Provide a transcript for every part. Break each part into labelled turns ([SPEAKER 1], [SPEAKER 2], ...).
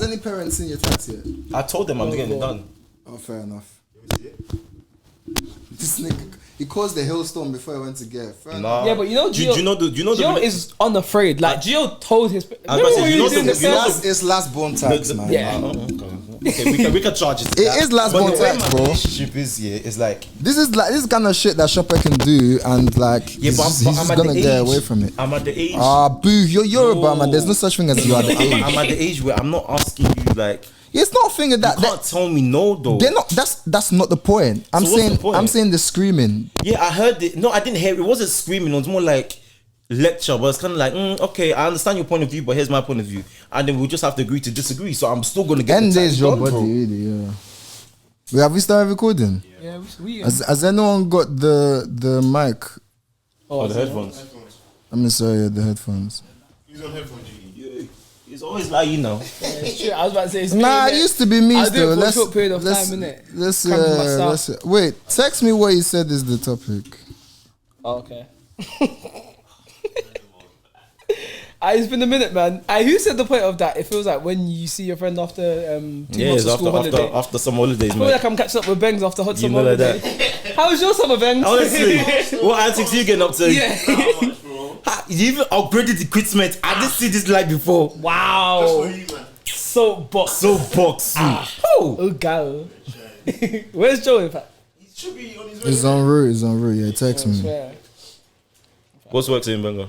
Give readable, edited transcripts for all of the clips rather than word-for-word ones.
[SPEAKER 1] any parents seen your tats yet?
[SPEAKER 2] I told them I'm getting it done.
[SPEAKER 1] Oh, fair enough. This nigga, he caused the hailstorm before he went to get it.
[SPEAKER 3] Yeah, but you know, Gio is unafraid. Like Gio told his.
[SPEAKER 1] It's last born tax, man.
[SPEAKER 3] Yeah.
[SPEAKER 2] Okay, we can charge it.
[SPEAKER 1] It is last born tax, bro.
[SPEAKER 2] Relationship is it's like
[SPEAKER 1] this is kind of shit that Shopper can do, and like he's just gonna get away from it.
[SPEAKER 2] I'm at the age.
[SPEAKER 1] Boo, you're Yoruba, man. There's no such thing as you are the age.
[SPEAKER 2] I'm at the age where I'm not asking you like.
[SPEAKER 1] It's not a thing of that.
[SPEAKER 2] You can't tell me no though.
[SPEAKER 1] They're not. That's not the point. I'm saying the screaming.
[SPEAKER 2] Yeah, I heard it. No, I didn't hear it. It wasn't screaming. It was more like lecture. But it's kind of like, okay, I understand your point of view, but here's my point of view, and then we'll just have to agree to disagree. So I'm still gonna get.
[SPEAKER 1] End days your body, really. Yeah. Have we started recording?
[SPEAKER 3] Yeah, we.
[SPEAKER 1] Has anyone got the mic?
[SPEAKER 2] Oh, the headphones.
[SPEAKER 1] I mean, sorry, the headphones.
[SPEAKER 4] He's on headphones.
[SPEAKER 2] It's always like I
[SPEAKER 3] was about to say. It's
[SPEAKER 1] it used to be me.
[SPEAKER 3] I do it for a short period of time, innit?
[SPEAKER 1] Let's wait. Text me what you said is the topic.
[SPEAKER 3] Oh, okay. It's been a minute, man. Who said the point of that? It feels like when you see your friend after 2 months of school holiday.
[SPEAKER 2] After some holidays,
[SPEAKER 3] I feel like I'm catching up with Bengs after hot summer holiday. How was your summer, Bengs?
[SPEAKER 2] Honestly, what antics you getting up to?
[SPEAKER 3] Yeah.
[SPEAKER 2] You even upgraded the equipment. I didn't see this light before.
[SPEAKER 3] Wow.
[SPEAKER 4] Just for you, man.
[SPEAKER 3] Soapbox. Oh, God. Where's Joe, in fact?
[SPEAKER 4] He should be on his way.
[SPEAKER 1] It's en route. Yeah, text me.
[SPEAKER 2] What's work saying, Benga?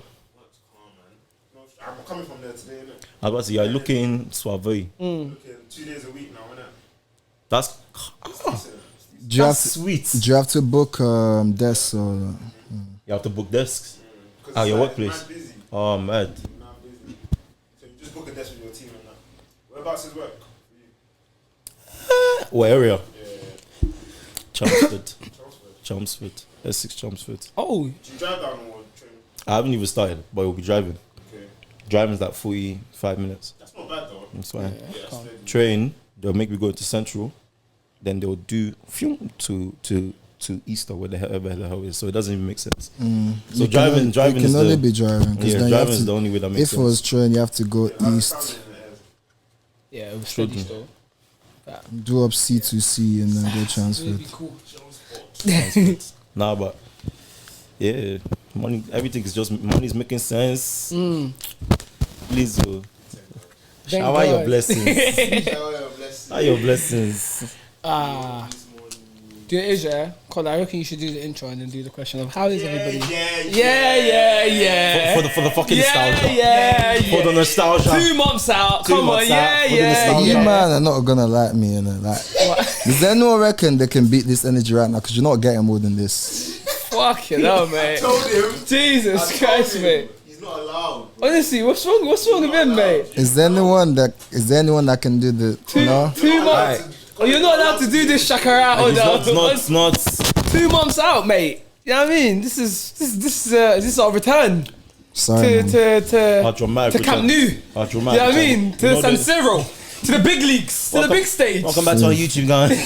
[SPEAKER 4] I'm coming from there today, innit?
[SPEAKER 2] I was about to say, you're looking suave.
[SPEAKER 4] Looking 2 days a week now, innit?
[SPEAKER 2] That's sweet.
[SPEAKER 1] Do you have to book desks or?
[SPEAKER 2] You have to book desks. Your workplace.
[SPEAKER 4] Busy.
[SPEAKER 2] Oh, mad.
[SPEAKER 4] Busy. So you just book a desk with your team and that. Whereabouts is work?
[SPEAKER 2] What area?
[SPEAKER 4] Yeah.
[SPEAKER 2] Chelmsford. S6 Chelmsford.
[SPEAKER 3] Oh.
[SPEAKER 4] Do you drive down or train?
[SPEAKER 2] I haven't even started, but we'll be driving.
[SPEAKER 4] Okay.
[SPEAKER 2] Driving's like 45 minutes.
[SPEAKER 4] That's not bad though.
[SPEAKER 2] That's fine.
[SPEAKER 4] Yeah,
[SPEAKER 2] Train, they'll make me go to Central. Then they'll do to Easter, wherever the hell is. So it doesn't even make sense. So driving
[SPEAKER 1] can only be driving.
[SPEAKER 2] Yeah, driving is the only way that makes sense.
[SPEAKER 1] If it was train, you have to go east.
[SPEAKER 3] Yeah, it was steady still.
[SPEAKER 1] Do up C2C and then go transfer.
[SPEAKER 3] Cool.
[SPEAKER 2] Nah, but yeah, money. Everything is just money's making sense. Please, shower your blessings. Shower your blessings.
[SPEAKER 3] Do it is, yeah? Cause I reckon you should do the intro and then do the question of how is everybody?
[SPEAKER 2] Yeah. For the fucking nostalgia.
[SPEAKER 3] Yeah.
[SPEAKER 2] For the nostalgia.
[SPEAKER 3] 2 months out. Come on, yeah.
[SPEAKER 1] You man are not gonna like me, you know. Like, does anyone reckon they can beat this energy right now? Because you're not getting more than this.
[SPEAKER 3] Fucking hell, mate.
[SPEAKER 4] I told him.
[SPEAKER 3] Jesus Christ, mate.
[SPEAKER 4] He's not allowed.
[SPEAKER 3] Honestly, what's wrong with him, mate?
[SPEAKER 1] Is there anyone that can do the
[SPEAKER 3] 2 months? Oh, you're not allowed to do this shakara or
[SPEAKER 2] It's not.
[SPEAKER 3] 2 months out, mate. You know what I mean? This is our return.
[SPEAKER 1] Sorry,
[SPEAKER 3] to Camp Nou. You know what I mean? To San Siro. To the big leagues. To the big stage.
[SPEAKER 2] Welcome back to our YouTube, guys.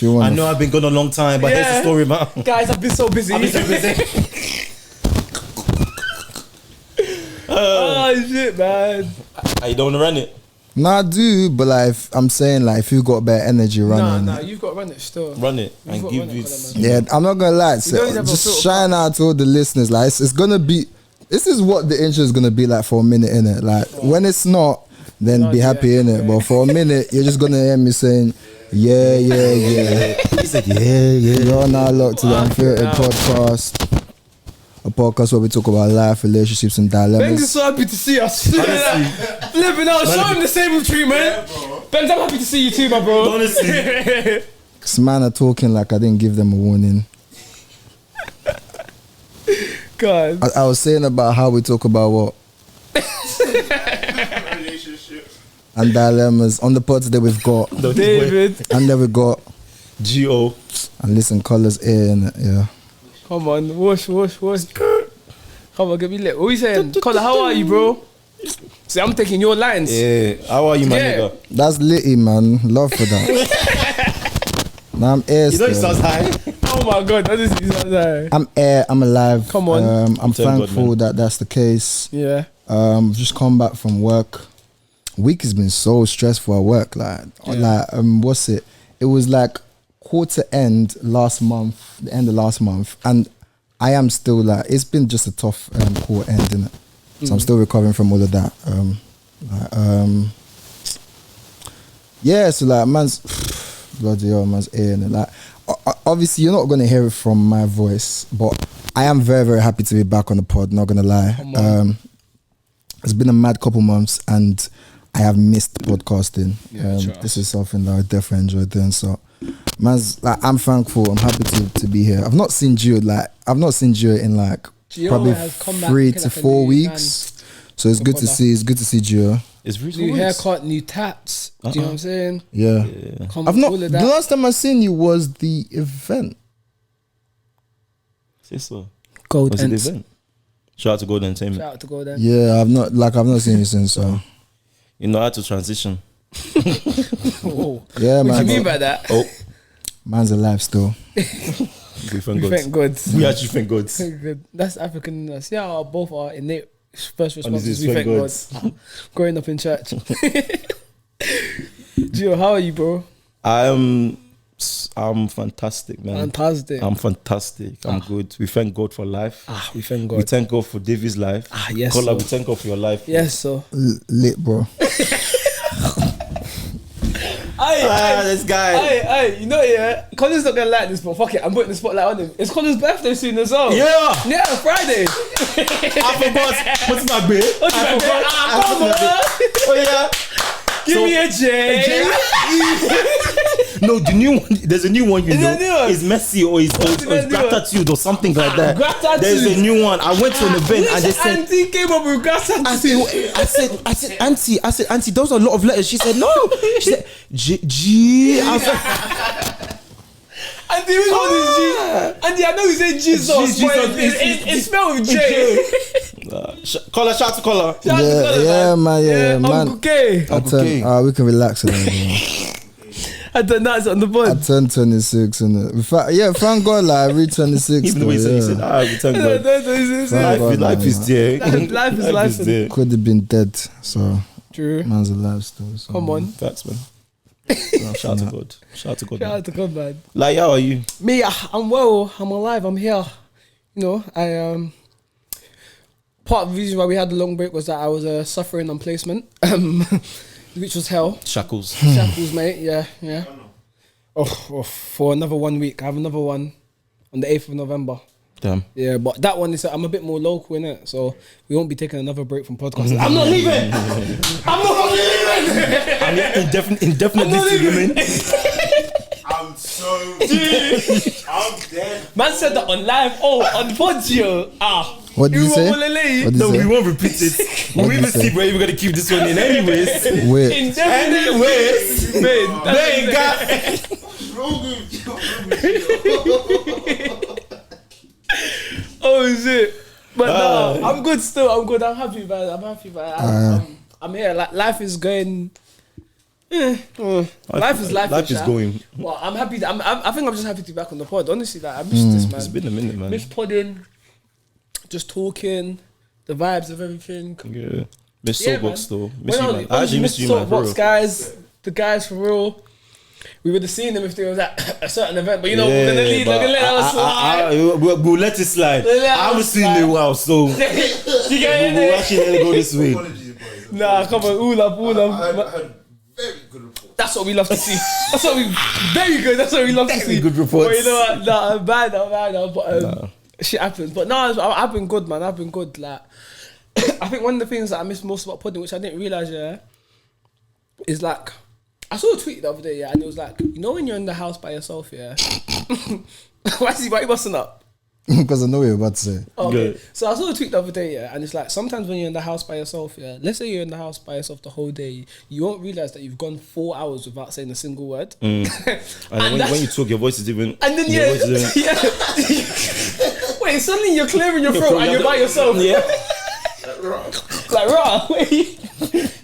[SPEAKER 2] I know I've been gone a long time, but here's the story, man.
[SPEAKER 3] Guys, I've been so busy. Oh, shit, man.
[SPEAKER 2] You don't want to run it?
[SPEAKER 1] Nah, I do, but like I'm saying, like if you got better energy running,
[SPEAKER 3] nah, you've got to run it still.
[SPEAKER 2] Run it and give it.
[SPEAKER 1] Yeah, I'm not gonna lie. So just shine out to all the listeners. Like it's gonna be. This is what the intro is gonna be like for a minute, innit? Like when it's not, then be happy, innit? But for a minute, you're just gonna hear me saying, yeah.
[SPEAKER 2] He said, yeah.
[SPEAKER 1] You're now locked to the Unfiltered podcast. A podcast where we talk about life, relationships, and dilemmas.
[SPEAKER 3] Ben's is so happy to see us. Living out, show him the same treatment. Yeah, Ben's, I'm happy to see you too, my bro.
[SPEAKER 2] Honestly.
[SPEAKER 1] This man are talking like I didn't give them a warning.
[SPEAKER 3] God.
[SPEAKER 1] I was saying about how we talk about what?
[SPEAKER 4] Relationships.
[SPEAKER 1] And dilemmas. On the pod today we've got
[SPEAKER 3] David.
[SPEAKER 1] And then we got
[SPEAKER 2] G.O.
[SPEAKER 1] And listen, colours here, innit? Yeah.
[SPEAKER 3] Come on, wash. Come on, get me lit. What are you saying? Collar, how are you, bro? See, I'm taking your lines.
[SPEAKER 2] Yeah, how are you, my nigga?
[SPEAKER 1] That's litty, man. Love for that. Now I'm air.
[SPEAKER 2] You know he sounds high.
[SPEAKER 3] Oh my God, that is high.
[SPEAKER 1] I'm air. I'm alive.
[SPEAKER 3] Come on.
[SPEAKER 1] I'm thankful that that's the case.
[SPEAKER 3] Yeah.
[SPEAKER 1] Just come back from work. week has been so stressful at work. What's it? It was like quarter end last month, the end of last month, and I am still like, it's been just a tough quarter end, innit? So I'm still recovering from all of that. Yeah, so like man's bloody hell, man's in it. Like obviously you're not gonna hear it from my voice, but I am very, very happy to be back on the pod, not gonna lie. It's been a mad couple months and I have missed podcasting. This is something that I definitely enjoy doing. So man's like, I'm thankful, I'm happy to be here. I've not seen Gio in like probably 3 to 4 weeks. So it's good to see Gio.
[SPEAKER 2] It's really
[SPEAKER 3] new haircut, new tats. Do you know what I'm saying?
[SPEAKER 1] Yeah. The last time I seen you was the event.
[SPEAKER 2] Say so.
[SPEAKER 3] Gold
[SPEAKER 2] was it the event? Shout out to Gold Entertainment.
[SPEAKER 3] Shout out to Gold.
[SPEAKER 1] Yeah, I've not seen you since. So
[SPEAKER 2] you know, I had to transition.
[SPEAKER 3] Oh.
[SPEAKER 1] Yeah, man.
[SPEAKER 3] What do you mean by that?
[SPEAKER 2] Oh,
[SPEAKER 1] man's alive still.
[SPEAKER 2] we thank God.
[SPEAKER 3] Thank God.
[SPEAKER 2] We actually thank God.
[SPEAKER 3] Good. That's African. See how both are innate first responses. We thank God. Growing up in church. Gio, how are you, bro?
[SPEAKER 2] I'm fantastic, man.
[SPEAKER 3] Fantastic.
[SPEAKER 2] I'm fantastic. I'm good. We thank God for life.
[SPEAKER 3] We thank God.
[SPEAKER 2] We thank God for Davy's life.
[SPEAKER 3] Yes,
[SPEAKER 2] Kola, we thank God for your life.
[SPEAKER 3] Yes, sir.
[SPEAKER 1] Lit, bro.
[SPEAKER 2] This guy.
[SPEAKER 3] Hey, you know, yeah, Colin's not gonna like this, but fuck it, I'm putting the spotlight on him. It's Colin's birthday soon as well.
[SPEAKER 2] Yeah,
[SPEAKER 3] Friday.
[SPEAKER 2] I forgot. What's my bit? I forgot. Oh yeah.
[SPEAKER 3] Give me a J.
[SPEAKER 2] No, the new one. There's a new one. You know,
[SPEAKER 3] new one?
[SPEAKER 2] it's messy or it's gratitude or something like that.
[SPEAKER 3] Gratitude.
[SPEAKER 2] There's a new one. I went to an event and they said,
[SPEAKER 3] Auntie came up with gratitude.
[SPEAKER 2] I said, Auntie, those are a lot of letters. She said, no. She said, G. I was like,
[SPEAKER 3] Auntie, which one is G? Auntie, I know you said Jesus, but it's spelled with J.
[SPEAKER 2] Caller, shout to caller.
[SPEAKER 1] Yeah, man.
[SPEAKER 3] Uncle K.
[SPEAKER 1] We can relax a little bit.
[SPEAKER 3] I turned that on the board.
[SPEAKER 1] I turned 26 and thank God, like I reached 26.
[SPEAKER 2] Even the way he said, we thank God. Life is there.
[SPEAKER 3] Life is there.
[SPEAKER 1] Could have been dead, so
[SPEAKER 3] true.
[SPEAKER 1] Man's alive still. So.
[SPEAKER 3] Come on.
[SPEAKER 2] Facts, man. Shout out to God. Shout out to God.
[SPEAKER 3] Shout out to God, man.
[SPEAKER 2] Like, how are you?
[SPEAKER 3] Me, I'm well. I'm alive. I'm here. You know, I part of the reason why we had the long break was that I was suffering on placement, which was hell. Shackles, mate. Yeah. Oh, for another 1 week. I have another one on the 8th of November. Damn. Yeah, but that one is I'm a bit more local in it, so we won't be taking another break from podcasting. I'm not leaving. I'm not fucking leaving.
[SPEAKER 2] I'm indefinitely leaving.
[SPEAKER 4] I'm so I'm dead.
[SPEAKER 3] Man said that on live. On Podio.
[SPEAKER 1] What did you say?
[SPEAKER 2] No, we won't repeat it. We will see, bro. We're gonna keep this one in anyways.
[SPEAKER 1] Wait.
[SPEAKER 2] Anyways, man.
[SPEAKER 3] Oh shit. But no, I'm good still. I'm good. I'm happy, man. I'm here. Like life is going. Life is
[SPEAKER 2] going.
[SPEAKER 3] Well, I'm happy. I think I'm just happy to be back on the pod. Honestly, like I missed this, man.
[SPEAKER 2] It's been a minute, man.
[SPEAKER 3] Miss podding, just talking, the vibes of everything.
[SPEAKER 2] Yeah. Miss Soapbox though. Miss you, man.
[SPEAKER 3] I actually miss you, man. Soapbox guys, the guys for real. We would have seen them if they was at a certain event, but you know, we're gonna leave. We're gonna let us slide.
[SPEAKER 2] We'll let it slide. I haven't seen it in a while, so we'll actually let it go this way.
[SPEAKER 3] Nah, come on, all up.
[SPEAKER 4] I heard very good report.
[SPEAKER 3] That's what we love to see. Very good. That's what we love to see.
[SPEAKER 2] Good reports.
[SPEAKER 3] But you know what? Nah, I'm bad. But shit happens. But no, I've been good, man. I've been good. Like, I think one of the things that I miss most about podding, which I didn't realize, is like, I saw a tweet the other day, and it was like, you know, when you're in the house by yourself, why you busting up?
[SPEAKER 1] Because I know what you're about to say.
[SPEAKER 3] Okay. Yeah. So I saw a tweet the other day, and it's like, sometimes when you're in the house by yourself, let's say you're in the house by yourself the whole day, you won't realize that you've gone 4 hours without saying a single word. And
[SPEAKER 2] when you talk, your voice is even.
[SPEAKER 3] And then wait, suddenly you're clearing your throat and you're by yourself. Yeah. Like raw. Wait.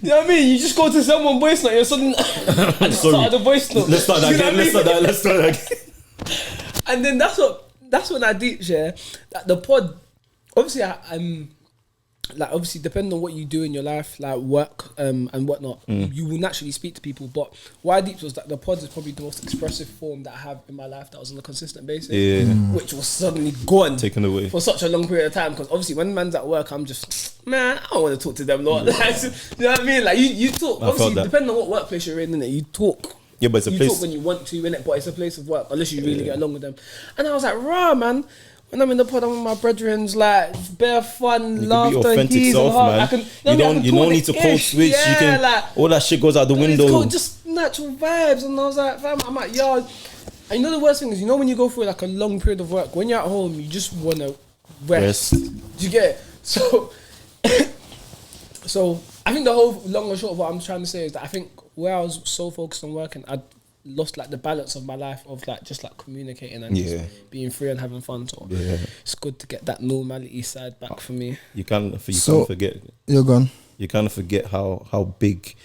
[SPEAKER 3] You know what I mean? You just go to someone voice note, you're suddenly start the voice note.
[SPEAKER 2] Let's start that again. Let's start that again.
[SPEAKER 3] And then that's when I deep share that the pod. Obviously, I'm like obviously depending on what you do in your life, like work and whatnot, you will naturally speak to people. But why deep was that the pod is probably the most expressive form that I have in my life that was on a consistent basis, which was suddenly gone,
[SPEAKER 2] taken away
[SPEAKER 3] for such a long period of time. Because obviously when man's at work, I'm just man, I don't want to talk to them lot. Like, you know what I mean? Like you talk. Obviously depending on what workplace you're in, innit, you talk.
[SPEAKER 2] Yeah, but it's a place.
[SPEAKER 3] Talk when you want to, innit? But it's a place of work unless you really get along with them. And I was like, rah, man. When I'm in the pod, I'm with my brethren's, like, bare fun, laughter,
[SPEAKER 2] you can be authentic self, man. You don't need to code switch.
[SPEAKER 3] Yeah,
[SPEAKER 2] you can,
[SPEAKER 3] like,
[SPEAKER 2] all that shit goes out the window.
[SPEAKER 3] It's cool, just natural vibes. And I was like, fam, I'm at yard. And you know the worst thing is, you know when you go through like a long period of work, when you're at home, you just want to rest. Do you get it? So, so I think the whole long and short of what I'm trying to say is that I think where I was so focused on working, I'd lost like the balance of my life of like just like communicating and just being free and having fun. So it's good to get that normality side back for me.
[SPEAKER 2] You can't forget.
[SPEAKER 1] You're gone.
[SPEAKER 2] You kind of forget how big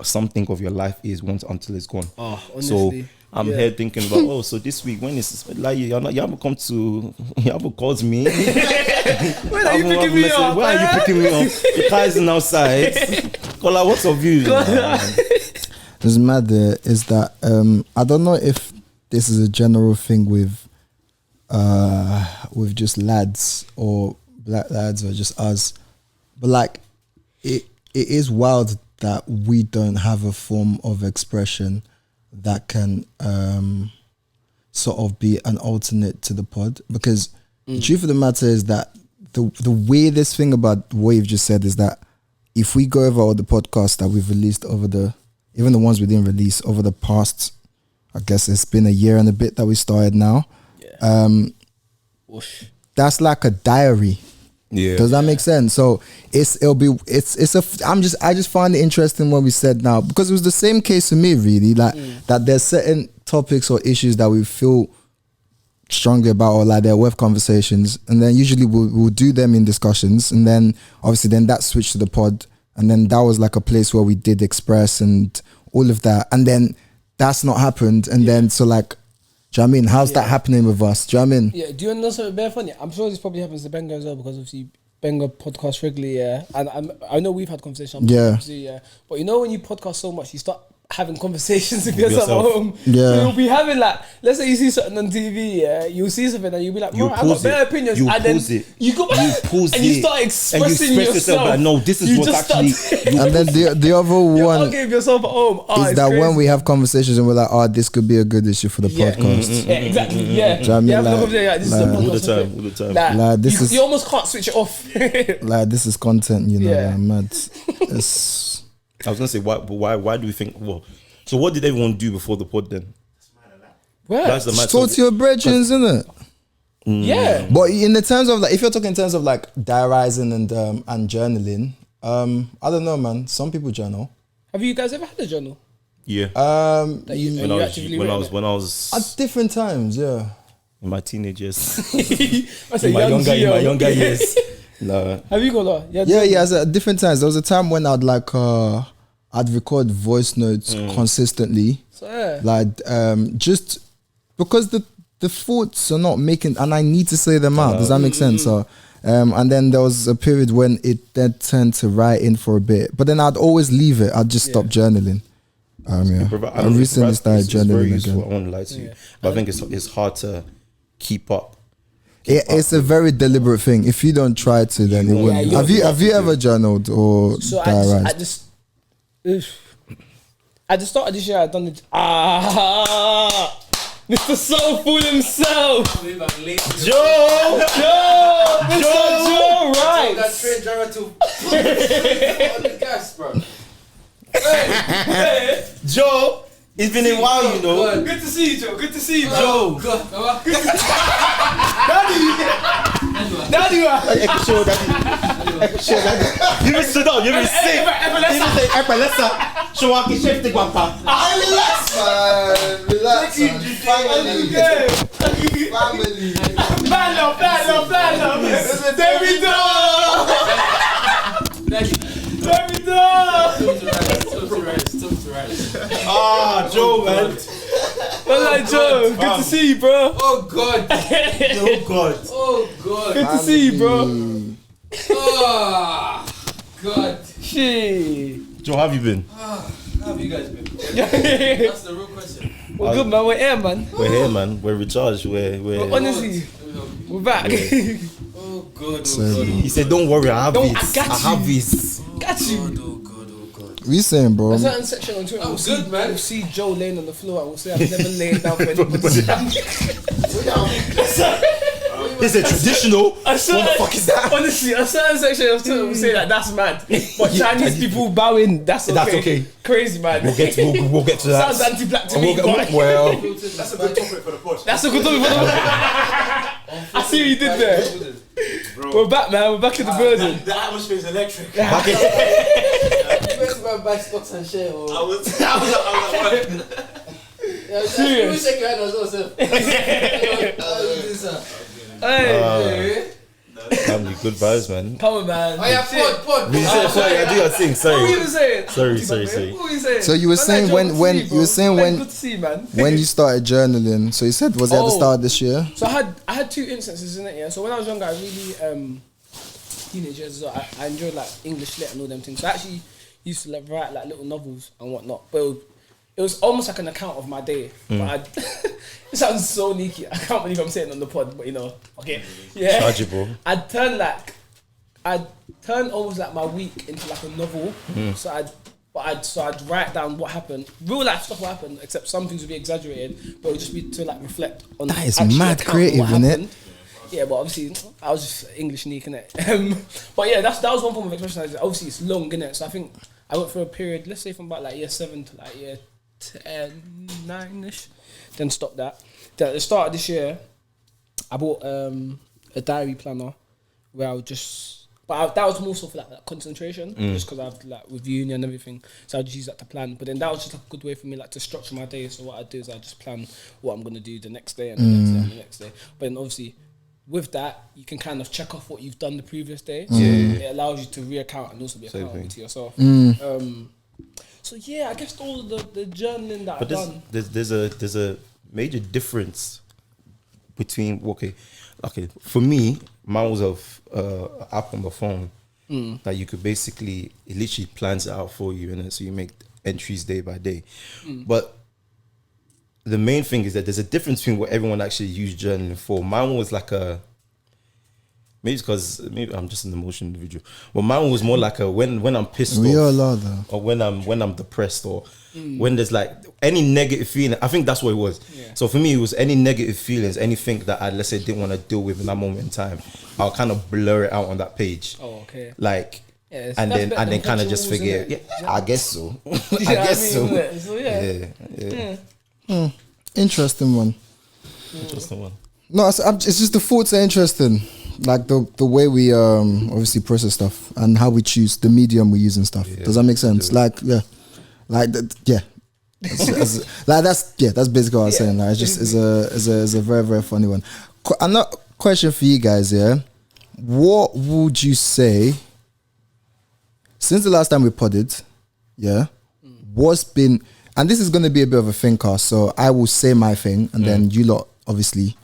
[SPEAKER 2] something of your life is until it's gone.
[SPEAKER 3] Oh, honestly.
[SPEAKER 2] So I'm here thinking about so this week when is like you haven't come to you haven't called me.
[SPEAKER 3] When are you picking me up?
[SPEAKER 2] Why are you picking me up? The car isn't outside. Kola, what's your view?
[SPEAKER 1] What's mad there is that I don't know if this is a general thing with just lads or black lads or just us, but like it is wild that we don't have a form of expression that can sort of be an alternate to the pod, because the truth of the matter is that the weirdest thing about what you've just said is that if we go over all the podcasts that we've released even the ones we didn't release over the past, I guess it's been a year and a bit that we started now. Yeah. That's like a diary. Yeah. Does that make sense? So I just find it interesting what we said now, because it was the same case for me really, like that there's certain topics or issues that we feel strongly about, or like they're worth conversations, and then usually we'll do them in discussions, and then obviously then that switched to the pod. And then that was like a place where we did express and all of that. And then that's not happened. And then, so like, do you know what I mean? How's that happening with us? Do you know what I mean?
[SPEAKER 3] Yeah, do you know something very funny? I'm sure this probably happens to Benga as well, because obviously Benga podcast regularly, And I know we've had conversations. But you know when you podcast so much, you start having conversations with yourself at home.
[SPEAKER 1] Yeah.
[SPEAKER 3] So you'll be having like, let's say you see something on TV, you'll see something and you'll be like, I've got better opinions.
[SPEAKER 2] You
[SPEAKER 3] and then
[SPEAKER 2] you
[SPEAKER 3] pause and you start expressing yourself.
[SPEAKER 2] Like, no, this is what actually.
[SPEAKER 1] And then the other one
[SPEAKER 3] arguing yourself at home.
[SPEAKER 1] is that crazy. When we have conversations and we're like, this could be a good issue for the podcast.
[SPEAKER 3] Yeah, exactly. Yeah.
[SPEAKER 1] Do you know what I mean?
[SPEAKER 3] This is a podcast
[SPEAKER 2] all the time.
[SPEAKER 3] Like, this you almost can't switch it off.
[SPEAKER 1] Like, this is content, you know. Like, mad.
[SPEAKER 2] I was gonna say, why do we think? Well, so what did everyone do before the pod then?
[SPEAKER 3] That's
[SPEAKER 2] the matter.
[SPEAKER 1] Talk to your brethren, isn't it?
[SPEAKER 3] Yeah.
[SPEAKER 1] But in the terms of like, if you're talking in terms of like diarizing and journaling, I don't know, man. Some people journal.
[SPEAKER 3] Have you guys ever had a journal?
[SPEAKER 2] Yeah.
[SPEAKER 3] When
[SPEAKER 2] I was
[SPEAKER 1] at different times, yeah.
[SPEAKER 2] In my teenage years.
[SPEAKER 3] in my
[SPEAKER 2] younger years. No.
[SPEAKER 3] Have you got that?
[SPEAKER 1] Yeah. At different times. There was a time when I'd like I'd record voice notes consistently. So, like just because the thoughts are not making, and I need to say them out. Does that make sense? So, and then there was a period when it then turned to writing for a bit, but then I'd always leave it. I'd just stop journaling. I recently started journaling again.
[SPEAKER 2] I won't lie to you, but I think it's hard to keep up.
[SPEAKER 1] It's a very deliberate thing. If you don't try to, then it won't. Have you ever journaled or diarized?
[SPEAKER 3] At the start of this year, I'd done it. Mr. Soulful himself.
[SPEAKER 2] Joe,
[SPEAKER 3] right.
[SPEAKER 5] That straight driver to on the gas, bro.
[SPEAKER 3] Hey.
[SPEAKER 2] Joe, it's been a while, you know.
[SPEAKER 3] Good to see you, Joe. Good to see you,
[SPEAKER 2] Joe. Daddy. You been stood up. You been sick. Relax.
[SPEAKER 1] Family.
[SPEAKER 2] Joe, man.
[SPEAKER 3] Joe, good to see you, bro.
[SPEAKER 5] Oh God.
[SPEAKER 3] Good to see you, bro.
[SPEAKER 5] Oh, God.
[SPEAKER 3] Shit.
[SPEAKER 2] Joe, how have you been?
[SPEAKER 5] How have you guys been? That's the real question.
[SPEAKER 3] We're good, man. We're here, man.
[SPEAKER 2] We're here, man. We're recharged. We're
[SPEAKER 3] Honestly, we're back.
[SPEAKER 5] Oh, God. Oh, God.
[SPEAKER 2] He said, "Don't worry, I have
[SPEAKER 3] Don't-
[SPEAKER 2] it.
[SPEAKER 3] I got
[SPEAKER 2] I have
[SPEAKER 3] you.
[SPEAKER 2] it."
[SPEAKER 3] Got you.
[SPEAKER 5] Oh, God. Oh, God.
[SPEAKER 1] We saying, bro.
[SPEAKER 3] A certain section on Twitter,
[SPEAKER 5] I'm
[SPEAKER 3] we'll
[SPEAKER 5] good,
[SPEAKER 3] see,
[SPEAKER 5] man.
[SPEAKER 3] We'll see Joe laying on the floor and we'll say, I've never laid down for anybody.
[SPEAKER 2] He said, "Traditional."
[SPEAKER 3] What
[SPEAKER 2] the fuck is that?
[SPEAKER 3] Honestly, a certain section of Twitter will say that that's mad. But Chinese people bowing, that's okay.
[SPEAKER 2] That's okay.
[SPEAKER 3] Crazy, man.
[SPEAKER 2] We'll get to that.
[SPEAKER 3] Sounds anti-black to me. but-
[SPEAKER 2] Well,
[SPEAKER 4] That's a good topic for the pod.
[SPEAKER 3] That's a good topic for the I see what you did there.
[SPEAKER 4] Bro.
[SPEAKER 3] We're back, man. We're back in the building.
[SPEAKER 5] The atmosphere is electric.
[SPEAKER 2] back in-
[SPEAKER 5] You went to go and buy stocks and share. Or... I was like,
[SPEAKER 3] Serious.
[SPEAKER 5] You shake your hand as well, sir.
[SPEAKER 3] Hey,
[SPEAKER 2] Family, good vibes, man.
[SPEAKER 3] come on, man.
[SPEAKER 5] Oh, yeah, pod.
[SPEAKER 2] You said, sorry, I do your thing.
[SPEAKER 3] What were you
[SPEAKER 2] Sorry.
[SPEAKER 3] saying?
[SPEAKER 2] Sorry.
[SPEAKER 3] What were you saying?
[SPEAKER 1] So you were
[SPEAKER 3] Man,
[SPEAKER 1] saying
[SPEAKER 3] Joe,
[SPEAKER 1] when-
[SPEAKER 3] good to
[SPEAKER 1] when-
[SPEAKER 3] see
[SPEAKER 1] you were saying
[SPEAKER 3] bro.
[SPEAKER 1] when-
[SPEAKER 3] Good to see you, man.
[SPEAKER 1] When you started journaling, so you said, was it at the
[SPEAKER 3] Oh.
[SPEAKER 1] start of this year?
[SPEAKER 3] So I had two instances in it, yeah. So when I was younger, I really teenage years as well, I enjoyed like English lit and all them things. So I actually used to like write like little novels and whatnot. But it was almost like an account of my day. But it sounds so sneaky. I can't believe I'm saying it on the pod, but you know, okay, yeah.
[SPEAKER 2] Chargeable.
[SPEAKER 3] I'd turn almost like my week into like a novel. So I'd write down what happened. Real life stuff will happen, except some things would be exaggerated, but it would just be to like reflect on.
[SPEAKER 1] That is
[SPEAKER 3] actually
[SPEAKER 1] mad
[SPEAKER 3] account
[SPEAKER 1] creative,
[SPEAKER 3] what
[SPEAKER 1] innit?
[SPEAKER 3] happened. Yeah, but obviously I was just English neek, innit? But yeah, that was one form of expression. Obviously, it's long, innit? So I think I went through a period, let's say from about like year 7 to like year 10, 9-ish, then stopped that. Then at the start of this year, I bought a diary planner where I would just, that was more so for like concentration, just because I've like with uni and everything, so I would just use that to plan. But then that was just like a good way for me like to structure my day. So what I do is I just plan what I'm gonna do the next day and the next day and the next day. But then obviously with that, you can kind of check off what you've done the previous day. So it allows you to reaccount and also be accountable to yourself. So yeah, I guess all of the journaling that I've done.
[SPEAKER 2] There's a major difference between okay, for me, mine was of app on the phone that you could basically, it literally plans it out for you, and so you make entries day by day. But the main thing is that there's a difference between what everyone actually used journaling for. Mine was like a, maybe I'm just an emotional individual. Well, mine was more like a when I'm pissed
[SPEAKER 1] We
[SPEAKER 2] off,
[SPEAKER 1] all are though.
[SPEAKER 2] or when I'm depressed, or when there's like any negative feeling. I think that's what it was.
[SPEAKER 3] Yeah.
[SPEAKER 2] So for me, it was any negative feelings, anything that I, let's say, didn't want to deal with in that moment in time. I'll kind of blur it out on that page.
[SPEAKER 3] Oh, okay.
[SPEAKER 2] Like,
[SPEAKER 3] Yeah,
[SPEAKER 2] and
[SPEAKER 3] that's
[SPEAKER 2] then
[SPEAKER 3] better than
[SPEAKER 2] kind of just
[SPEAKER 3] punching
[SPEAKER 2] forget.
[SPEAKER 3] walls,
[SPEAKER 2] Yeah,
[SPEAKER 3] isn't it?
[SPEAKER 2] I guess so.
[SPEAKER 3] You know
[SPEAKER 2] I
[SPEAKER 3] what
[SPEAKER 2] guess so.
[SPEAKER 3] isn't it? So yeah.
[SPEAKER 2] Yeah.
[SPEAKER 1] Interesting one.
[SPEAKER 2] Interesting one.
[SPEAKER 1] No, it's just the thoughts are interesting. Like the way we obviously process stuff and how we choose the medium we use and stuff.
[SPEAKER 2] Yeah.
[SPEAKER 1] Does that make sense? Like yeah, like yeah. That's basically what I was saying. Like, it's a very, very funny one. Another question for you guys, yeah. What would you say since the last time we podded, yeah, what's been, and this is gonna be a bit of a thinker, so I will say my thing and then you lot obviously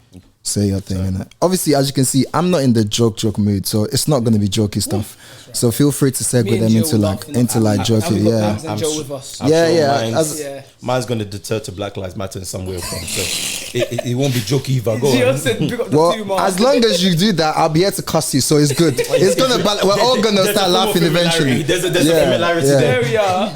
[SPEAKER 1] say your thing, innit? Obviously, as you can see, I'm not in the joke mood, so it's not gonna be jokey stuff. Right. So feel free to segue them into jokey, yeah.
[SPEAKER 3] Joe with us.
[SPEAKER 1] Yeah.
[SPEAKER 2] Mine's gonna deter to Black Lives Matter in some way or form. So it won't be jokey either. Go
[SPEAKER 3] Gio
[SPEAKER 2] on.
[SPEAKER 3] said, "Pick up the two
[SPEAKER 1] Well,
[SPEAKER 3] marks."
[SPEAKER 1] as long as you do that, I'll be here to cuss you, so it's good. It's gonna, we're all gonna
[SPEAKER 2] There's
[SPEAKER 1] start
[SPEAKER 2] a form of
[SPEAKER 1] laughing eventually.
[SPEAKER 2] There's a
[SPEAKER 1] Yeah,
[SPEAKER 2] similarity
[SPEAKER 1] yeah.
[SPEAKER 2] there.
[SPEAKER 3] There we are.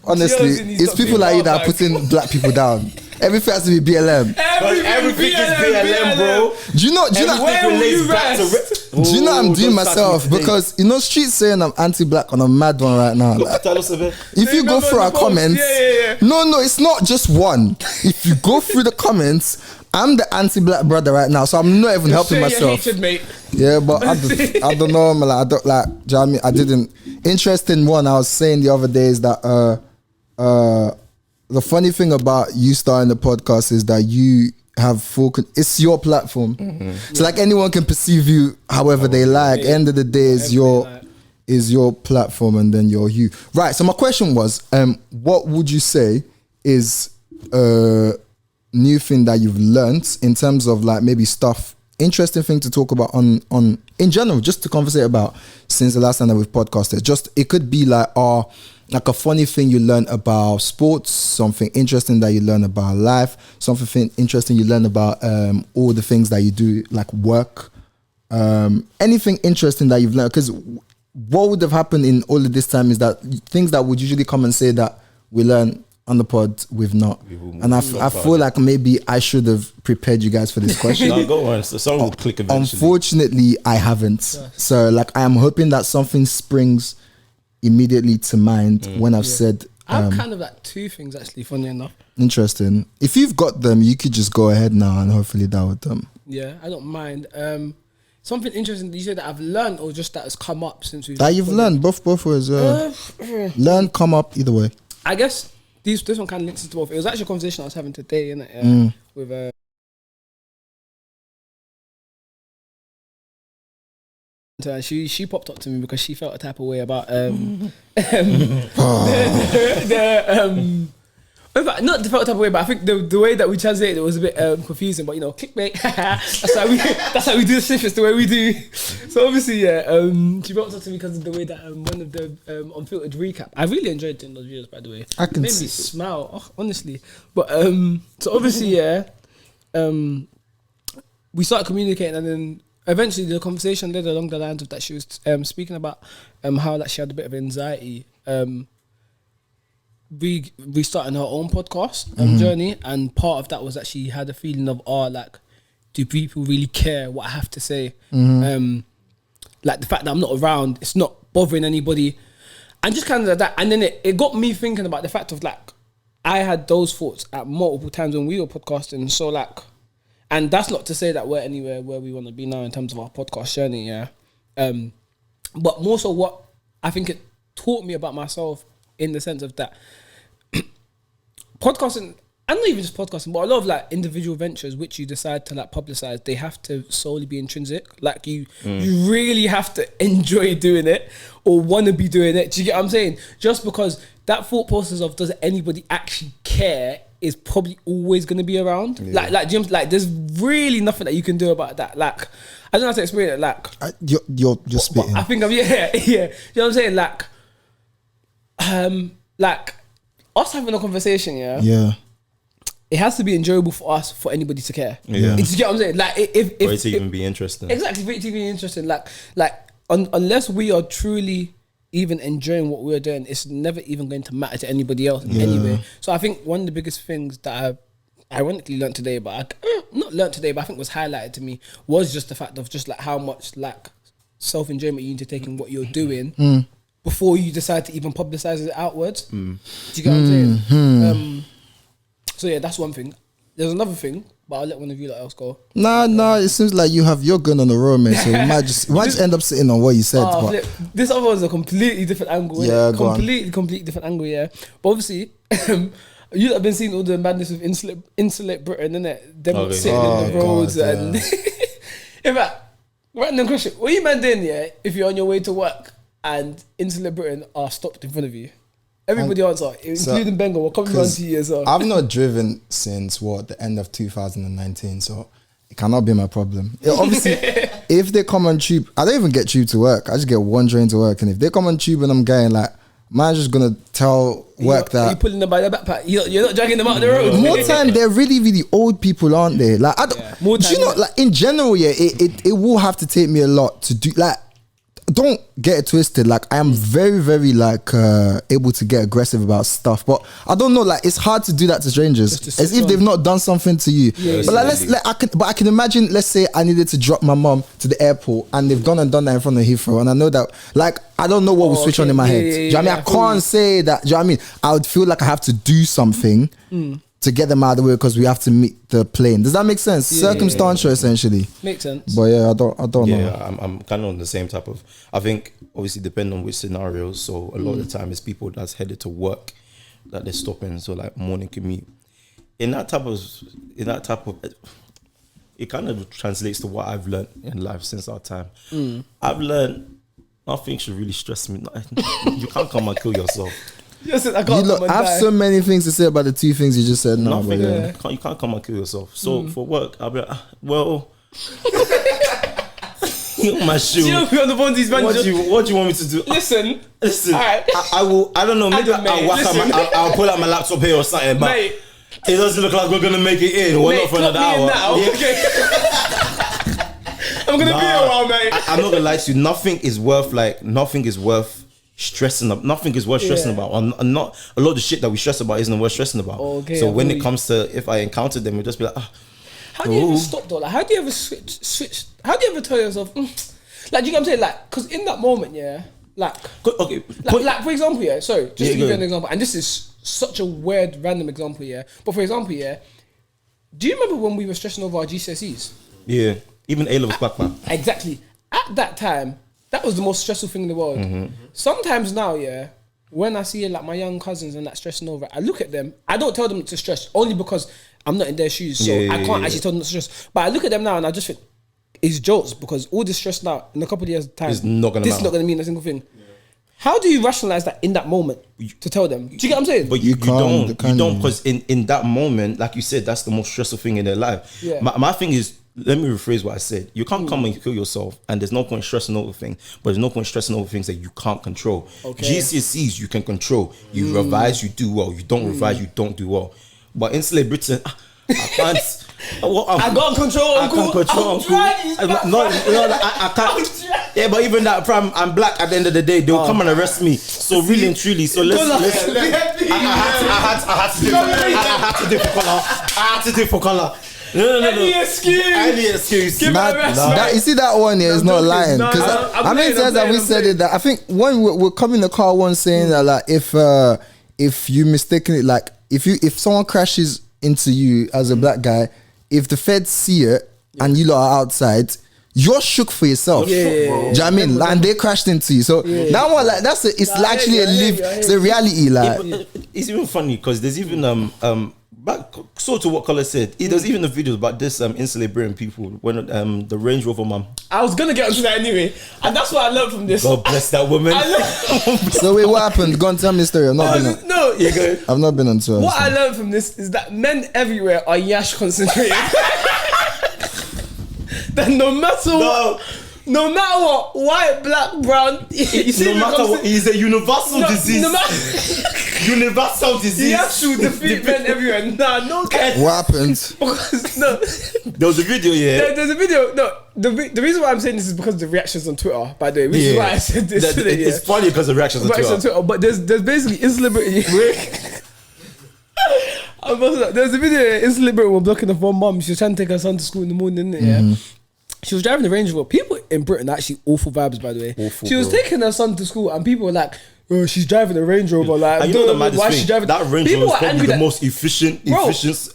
[SPEAKER 1] Honestly,
[SPEAKER 3] Gio's in his
[SPEAKER 1] it's people like you that are
[SPEAKER 3] bag.
[SPEAKER 1] putting black people down. Everything has to be BLM.
[SPEAKER 2] Everything is BLM, bro.
[SPEAKER 1] Do you know?
[SPEAKER 3] Where will you rest?
[SPEAKER 1] Do you know I'm doing
[SPEAKER 2] don't start
[SPEAKER 1] myself
[SPEAKER 2] with today.
[SPEAKER 1] because you know streets saying I'm anti-black on a mad one right now. Like,
[SPEAKER 2] Tell us a bit.
[SPEAKER 1] if you go
[SPEAKER 3] Remember
[SPEAKER 1] through
[SPEAKER 3] the
[SPEAKER 1] our
[SPEAKER 3] post?
[SPEAKER 1] comments,
[SPEAKER 3] Yeah.
[SPEAKER 1] no, it's not just one. If you go through the comments, I'm the anti-black brother right now, so I'm not even helping
[SPEAKER 3] Say your
[SPEAKER 1] myself.
[SPEAKER 3] hatred, mate.
[SPEAKER 1] Yeah, but I don't know, man. Like, I don't like. Do you know what I mean? I didn't. Interesting one. I was saying the other day is that the funny thing about you starting the podcast is that you have full. It's your platform, so like anyone can perceive you however they like. End of the day is your platform, and then you're you. Right. So my question was, what would you say is new thing that you've learnt in terms of like maybe stuff interesting thing to talk about on in general, just to conversate about since the last time that we've podcasted. Just it could be like a funny thing you learn about sports, something interesting that you learn about life, something interesting you learn about all the things that you do, like work, anything interesting that you've learned. Because what would have happened in all of this time is that things that would usually come and say that we learn on the pod, we've not. And I feel like maybe I should have prepared you guys for this question.
[SPEAKER 2] No, go on. So someone will click eventually.
[SPEAKER 1] Unfortunately, I haven't. So like, I am hoping that something springs immediately to mind when I've said.
[SPEAKER 3] I have kind of like two things actually, funny enough.
[SPEAKER 1] Interesting. If you've got them, you could just go ahead now and hopefully that would
[SPEAKER 3] Yeah, I don't mind. Something interesting that you said that I've learned or just that has come up since we've...
[SPEAKER 1] That you've learned, both ways. Learn, come up, either way.
[SPEAKER 3] I guess this one kind of links to both. It was actually a conversation I was having today, innit? With she popped up to me because she felt a type of way about not the felt type of way, but I think the way that we translated it was a bit confusing. But clickbait. that's how we do the snippets the way we do. So obviously, she brought up to me because of the way that one of the unfiltered recap. I really enjoyed doing those videos, by the way.
[SPEAKER 1] I can
[SPEAKER 3] made
[SPEAKER 1] see
[SPEAKER 3] me smile, honestly. But so obviously, we started communicating, and then eventually the conversation led along the lines of that she was speaking about how that she had a bit of anxiety. Restarting her own podcast journey, and part of that was that she had a feeling of do people really care what I have to say? Like the fact that I'm not around, it's not bothering anybody, and just kind of like that. And then it got me thinking about the fact of I had those thoughts at multiple times when we were podcasting. So and that's not to say that we're anywhere where we want to be now in terms of our podcast journey, but more so what I think it taught me about myself, in the sense of that podcasting, and not even just podcasting, but a lot of individual ventures which you decide to publicize, they have to solely be intrinsic. You really have to enjoy doing it or want to be doing it. Do you get what I'm saying? Just because that thought process of does anybody actually care is probably always going to be around. Jim's there's really nothing that you can do about that. I don't know how to explain it.
[SPEAKER 1] You're spitting.
[SPEAKER 3] I think you know what I'm saying? Us having a conversation, it has to be enjoyable for us, for anybody to care. You get what I'm saying? If
[SPEAKER 2] for it to even be interesting.
[SPEAKER 3] Exactly, for it to be interesting. Unless we are truly even enjoying what we're doing, it's never even going to matter to anybody else anyway. So I think one of the biggest things that I ironically learned today, but not learned today, but I think was highlighted to me, was just the fact of just how much self-enjoyment you need to take in what you're doing before you decide to even publicize it outwards. Do you get what I'm saying? So yeah, that's one thing. There's another thing, but I'll let one of you else go.
[SPEAKER 1] Nah, it seems like you're going on the road, man. So we might just end up sitting on what you said.
[SPEAKER 3] This other one's a completely different angle.
[SPEAKER 1] Yeah,
[SPEAKER 3] completely different angle. Yeah, but obviously, you have been seeing all the madness with insulate Britain, innit? Them sitting in the roads and. In fact, random question: what are you man doing? Yeah, if you're on your way to work and insulate Britain are stopped in front of you. Everybody answer, including Bengal. We're coming around to you as well.
[SPEAKER 1] I've not driven since the end of 2019, so it cannot be my problem. Obviously, if they come on tube, I don't even get tube to work. I just get one train to work, and if they come on tube and I'm going man's just gonna tell work that.
[SPEAKER 3] Are you pulling them by the backpack? You're not dragging them out the road.
[SPEAKER 1] More time, they're really, really old people, aren't they? I don't. More time, do you know? In general, it will have to take me a lot to do. Don't get it twisted. I am very, very able to get aggressive about stuff, but I don't know. It's hard to do that to strangers, as if they've not done something to you. Yeah, but I can imagine. Let's say I needed to drop my mom to the airport, and they've gone and done that in front of Heathrow, and I know that. I don't know what will switch on in my head. Do you know what I mean? I can't say that. Do you know what I mean? I would feel like I have to do something to get them out of the way because we have to meet the plane. Does that make sense? Circumstantial, essentially.
[SPEAKER 3] Makes sense.
[SPEAKER 1] But I don't know.
[SPEAKER 2] Yeah, I'm kind of on the same type of. I think obviously depending on which scenarios. So a lot of the time it's people that's headed to work that they're stopping. So morning commute. In that type of, it kind of translates to what I've learned in life since our time. I've learned nothing should really stress me. You can't come and kill yourself.
[SPEAKER 1] I have so many things to say about the two things you just said.
[SPEAKER 2] Nothing. You can't come and kill yourself. So for work, I'll be My shoe.
[SPEAKER 3] You know, we on the Bondi's man.
[SPEAKER 2] What do you want me to do?
[SPEAKER 3] Listen.
[SPEAKER 2] Alright. I will. I don't know. Maybe I'll pull out my laptop here or something. But
[SPEAKER 3] Mate.
[SPEAKER 2] it doesn't look like we're gonna make it in. We're not for another hour.
[SPEAKER 3] Yeah. Okay. I'm gonna be a while, mate.
[SPEAKER 2] I'm not gonna lie to you. Nothing is worth stressing up. Nothing is worth stressing about. And not a lot of the shit that we stress about isn't worth stressing about.
[SPEAKER 3] Okay,
[SPEAKER 2] so when it comes to if I encounter them, we'll just be like,
[SPEAKER 3] how do you ever stop though? Like, how do you ever switch? How do you ever tell yourself, like, do you get what I'm saying? Like, because in that moment, like for example, sorry, just to give you an example, and this is such a weird, random example, but for example, do you remember when we were stressing over our GCSEs?
[SPEAKER 2] Yeah, even A-levels back.
[SPEAKER 3] Exactly. At that time, that was the most stressful thing in the world.
[SPEAKER 2] Mm-hmm.
[SPEAKER 3] Sometimes now, when I see like my young cousins and that stressing over, I look at them. I don't tell them to stress only because I'm not in their shoes, so I can't actually tell them to stress. But I look at them now and I just think it's jokes because all this stress now in a couple of years' time,
[SPEAKER 2] this is not going to
[SPEAKER 3] mean a single thing. Yeah. How do you rationalize that in that moment to tell them? Do you get what I'm saying?
[SPEAKER 2] But you don't because in that moment, like you said, that's the most stressful thing in their life. Yeah. My thing is, let me rephrase what I said. You can't come and kill yourself, and there's no point stressing over things. But there's no point stressing over things that you can't control. Okay. GCSEs you can control. You revise, you do well. You don't revise, you don't do well. But insulate Britain, I can't.
[SPEAKER 3] I can't control.
[SPEAKER 2] I can't control. I can't. Yeah, but even that, I'm black. At the end of the day, they'll come and arrest me. So really and truly, so let's. I had to do for color. No.
[SPEAKER 3] Any
[SPEAKER 2] excuse.
[SPEAKER 3] Give
[SPEAKER 1] that, you see that one here is not lying. Because how many times have we said it that I think one we're coming in the car once saying that like if you mistakenly like if someone crashes into you as a black guy, if the feds see it and you lot are outside, you're shook for yourself. Do you know what I mean? And they crashed into you. So that one like it's actually it's a reality. Like
[SPEAKER 2] it's even funny because there's even back so to what Color said, there's even a video about this insulate Britain people when the Range Rover man.
[SPEAKER 3] I was gonna get onto that anyway, and that's what I learned from this.
[SPEAKER 2] God bless that woman.
[SPEAKER 1] So wait, what happened? Go and tell me the story. I've not been on tour.
[SPEAKER 3] What I learned from this is that men everywhere are yash concentrated. That no matter what, white, black, brown,
[SPEAKER 2] no matter what, it's a universal disease. Universal disease.
[SPEAKER 3] You have to defeat men everywhere. No care.
[SPEAKER 1] What happened?
[SPEAKER 2] There was a video,
[SPEAKER 3] There's a video. No, the reason why I'm saying this is because of the reactions on Twitter, by the way, which is why I said this today.
[SPEAKER 2] It's funny because of the reactions on Twitter.
[SPEAKER 3] But there's basically insulate. There's a video insulate were blocking off one mum. She was trying to take her son to school in the morning, She was driving the Range Rover. People in Britain are actually awful vibes, by the way. She was taking her son to school, and people were like, "Oh, she's driving a Range Rover." Like,
[SPEAKER 2] you know the maddest thing? That Range Rover is probably the most efficient.
[SPEAKER 3] It's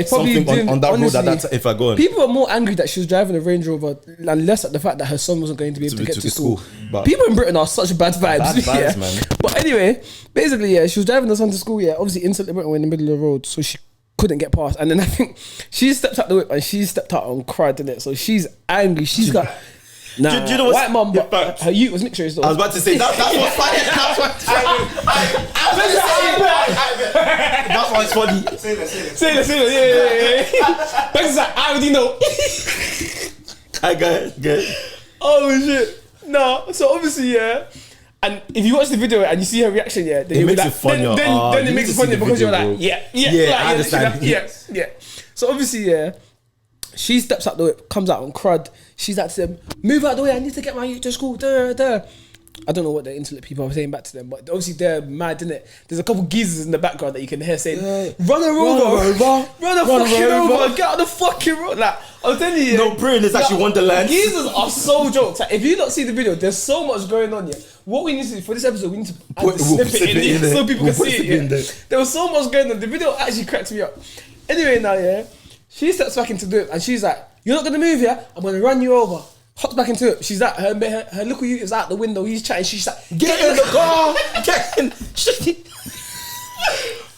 [SPEAKER 3] probably
[SPEAKER 2] on that road at that time. If I go on,
[SPEAKER 3] people were more angry that she was driving a Range Rover and less at the fact that her son wasn't going to be able to get to school. But people in Britain are such bad vibes,
[SPEAKER 2] man.
[SPEAKER 3] But anyway, basically, she was driving her son to school. Obviously, instantly were in the middle of the road, so she couldn't get past, and then I think she stepped out the whip and she stepped out and cried in it. So she's angry. She's got
[SPEAKER 2] do you know
[SPEAKER 3] white mum, but her youth was mixed race.
[SPEAKER 2] I was about to say that's what's funny. That's what's funny.
[SPEAKER 3] Say that. Yeah. Becca's like, I already know.
[SPEAKER 2] I got it.
[SPEAKER 3] Oh shit. No. So obviously, and if you watch the video and you see her reaction, then
[SPEAKER 2] it makes it funnier.
[SPEAKER 3] Then it makes it funnier because you're like,
[SPEAKER 2] I understand.
[SPEAKER 3] Yeah. So obviously, she steps out the whip, comes out on crud. She's like to them, "Move out the way. I need to get my youth to school." I don't know what the insulate people are saying back to them, but obviously they're mad, innit? There's a couple geezers in the background that you can hear saying, "Run her over, run a fucking over, get out the fucking road." Like, I'm telling you,
[SPEAKER 2] no, Britain is actually Wonderland.
[SPEAKER 3] Geezers are so jokes. Like, if you don't see the video, there's so much going on here. What we need to do for this episode, we need to add the snippet in here so people can see it. There was so much going on. The video actually cracks me up. Anyway, now, she steps back into the and she's like, "You're not gonna move, I'm gonna run you over." Hops back into it. She's like, her little youth is out the window. He's chatting. She's like, "Get in the car, get in."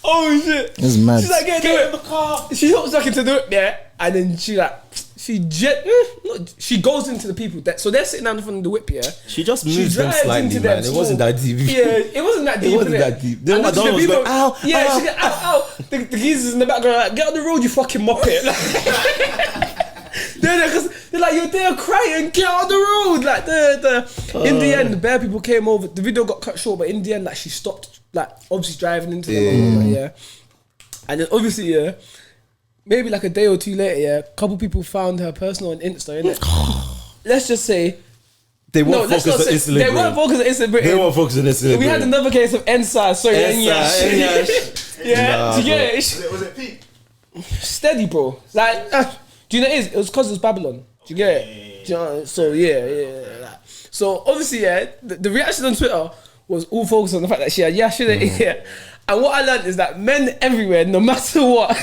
[SPEAKER 3] Oh shit!
[SPEAKER 1] It's mad.
[SPEAKER 3] She's like, "Get in the car." She hops back into the and then she goes into the people so they're sitting down in front of the whip.
[SPEAKER 2] She just moves them slightly, man. It wasn't that deep.
[SPEAKER 3] It wasn't that deep.
[SPEAKER 2] Then what Don was going, ow,
[SPEAKER 3] she got ow. The geezers in the background like, "Get on the road, you fucking muppet." they're like, you're there crying, get out the road. Like, in the end, the bare people came over. The video got cut short, but in the end, like, she stopped, like, obviously driving into them. Yeah. And then, obviously, yeah, maybe like a day or two later, yeah, a couple people found her personal on Insta, innit? Let's just say,
[SPEAKER 2] they weren't focused on Insulate.
[SPEAKER 3] They weren't focused on Insulate.
[SPEAKER 2] They weren't focused on Insulate.
[SPEAKER 3] We had another case of NSAS, sorry, Enyash. Yeah, do you get it?
[SPEAKER 4] Was it peak?
[SPEAKER 3] Steady, bro. Like, do you know what it is? It was because it was Babylon. Do you get it? Do you know? So, yeah. So, obviously, yeah, the reaction on Twitter was all focused on the fact that she had yeah. And what I learned is that men everywhere, no matter what,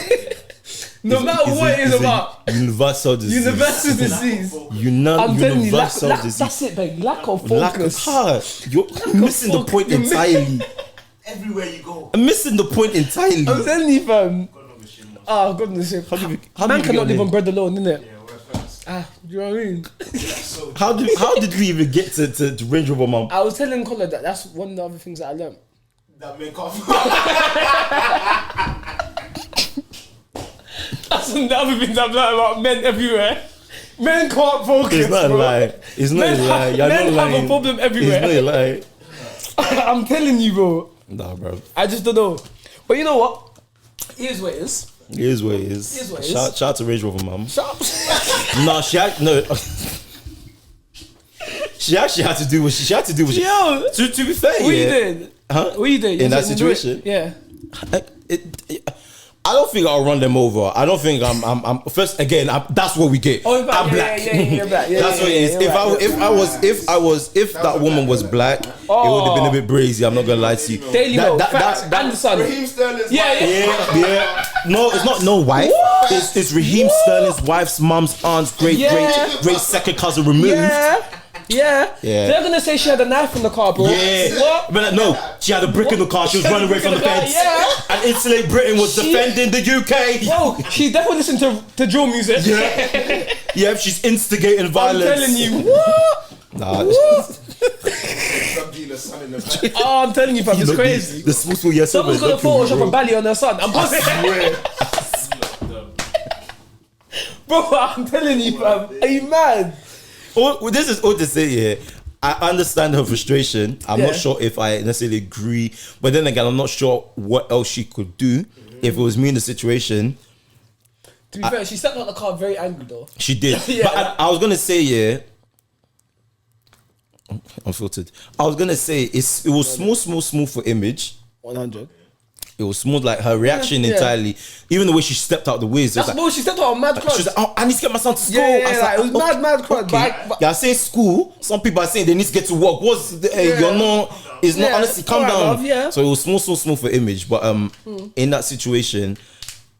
[SPEAKER 3] no matter what it is about,
[SPEAKER 2] universal disease.
[SPEAKER 3] Universal disease.
[SPEAKER 2] I'm telling you, disease.
[SPEAKER 3] That's it, babe. Lack of focus.
[SPEAKER 2] You're missing the point entirely.
[SPEAKER 4] Everywhere you go.
[SPEAKER 2] I'm missing the point entirely.
[SPEAKER 3] I'm telling you, fam. Oh, God knows shit. Man cannot live on bread alone, innit?
[SPEAKER 4] Yeah, we're first.
[SPEAKER 3] Do you know what I mean?
[SPEAKER 2] How did we even get to Range Rover Mum?
[SPEAKER 3] I was telling Colin that that's one of the other things that I learned.
[SPEAKER 4] That men can't.
[SPEAKER 3] That's another thing I've learned about men everywhere. Men can't focus.
[SPEAKER 2] It's not a lie. It's not a lie. You're
[SPEAKER 3] men
[SPEAKER 2] not
[SPEAKER 3] have a problem everywhere.
[SPEAKER 2] It's not a lie.
[SPEAKER 3] I'm telling you, bro.
[SPEAKER 2] Nah, bro.
[SPEAKER 3] I just don't know. But you know what? Here's what it is.
[SPEAKER 2] Here's what it is.
[SPEAKER 3] Here's what it is.
[SPEAKER 2] Shout out to Range Rover Mum.
[SPEAKER 3] Shut up.
[SPEAKER 2] No, she actually had to do what she had to do.
[SPEAKER 3] Yo.
[SPEAKER 2] To be fair,
[SPEAKER 3] What you did?
[SPEAKER 2] Huh?
[SPEAKER 3] What you did?
[SPEAKER 2] In that situation?
[SPEAKER 3] Yeah.
[SPEAKER 2] I don't think I'll run them over. I don't think I'm first again. That's what we get.
[SPEAKER 3] Oh,
[SPEAKER 2] I'm black.
[SPEAKER 3] Yeah, black. Yeah,
[SPEAKER 2] that's what it is. If that woman was black, it would have been a bit brazy. I'm not gonna lie to you.
[SPEAKER 3] Daily Mail, facts, and the Sun.
[SPEAKER 4] Raheem Sterling's
[SPEAKER 2] Yeah. No, it's not no wife. It's Raheem Sterling's wife's mum's aunt's great second cousin removed.
[SPEAKER 3] Yeah. They're gonna say she had a knife in the car, bro.
[SPEAKER 2] Yeah.
[SPEAKER 3] What?
[SPEAKER 2] But no, she had a brick in the car. She was running away from the fence.
[SPEAKER 3] Yeah.
[SPEAKER 2] And Insulate Britain was defending the UK.
[SPEAKER 3] Bro, she definitely listened to drill music.
[SPEAKER 2] Yeah, she's instigating violence.
[SPEAKER 3] I'm telling you. What?
[SPEAKER 2] Nah.
[SPEAKER 4] drug dealer's son in the back.
[SPEAKER 3] Oh, I'm telling you, fam, it's crazy.
[SPEAKER 2] The smooth will yes.
[SPEAKER 3] Someone's gonna Photoshop a belly on their son. I'm Bro, I'm telling you, fam. Are you mad?
[SPEAKER 2] This is all to say here. I understand her frustration. I'm not sure if I necessarily agree, but then again, I'm not sure what else she could do if it was me in the situation.
[SPEAKER 3] To be fair, she stepped out the car very angry though.
[SPEAKER 2] She did. But I was gonna say, unfiltered. I was gonna say it was smooth for image.
[SPEAKER 3] 100.
[SPEAKER 2] It was smooth, like her reaction entirely. Even the way she stepped out the ways.
[SPEAKER 3] That's
[SPEAKER 2] like,
[SPEAKER 3] she stepped out on mad crowd.
[SPEAKER 2] She was like, oh, I need to get my son to school.
[SPEAKER 3] Yeah, I was like, it was mad crowd.
[SPEAKER 2] Okay. Yeah, I say school. Some people are saying they need to get to work. You're not. It's not honestly. Calm down.
[SPEAKER 3] Love,
[SPEAKER 2] So it was smooth for image, but in that situation,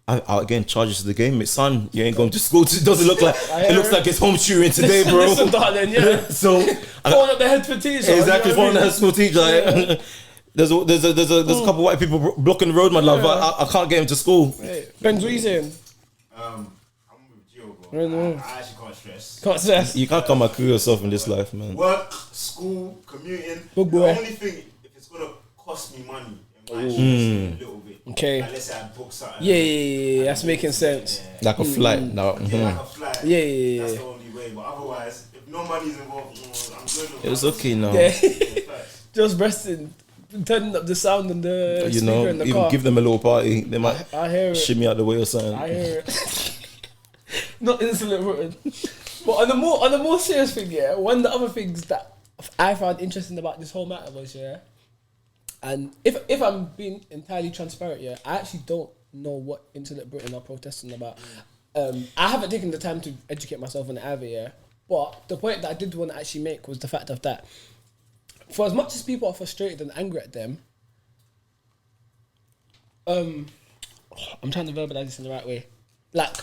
[SPEAKER 2] I again charges to the game. It's son, you ain't going to school. It doesn't look like it looks like it's home tutoring today, bro.
[SPEAKER 3] Listen, darling,
[SPEAKER 2] So
[SPEAKER 3] phone up the head for teacher.
[SPEAKER 2] Exactly, phone up the head for teacher. Like, There's a couple white people blocking the road, my love. I can't get him to school.
[SPEAKER 3] Ben, what are you saying?
[SPEAKER 4] I'm with Gio, bro. I actually can't stress.
[SPEAKER 3] Can't stress.
[SPEAKER 2] You can't come and kill yourself in this life, man.
[SPEAKER 4] Work, school, commuting.
[SPEAKER 3] Big boy.
[SPEAKER 4] The only thing, if it's gonna cost me money, it might stress me a little bit.
[SPEAKER 3] Okay.
[SPEAKER 4] Like, let's say I book something.
[SPEAKER 3] Yeah. That's making sense.
[SPEAKER 2] Like a flight. No.
[SPEAKER 4] Like a flight.
[SPEAKER 3] Yeah.
[SPEAKER 4] That's the only way. But otherwise, if no money's involved, I'm good.
[SPEAKER 2] It was okay now.
[SPEAKER 3] Yeah. Just resting. Turning up the sound and the speaker in the
[SPEAKER 2] even
[SPEAKER 3] car.
[SPEAKER 2] give them a little party. They might
[SPEAKER 3] I hear it.
[SPEAKER 2] shimmy out the way or something.
[SPEAKER 3] I hear it. Not Insulate Britain. But on a more serious thing, one of the other things that I found interesting about this whole matter was, and if I'm being entirely transparent, I actually don't know what Insulate Britain are protesting about. I haven't taken the time to educate myself on it either, But the point that I did want to actually make was the fact of that, for as much as people are frustrated and angry at them, I'm trying to verbalize this in the right way. Like,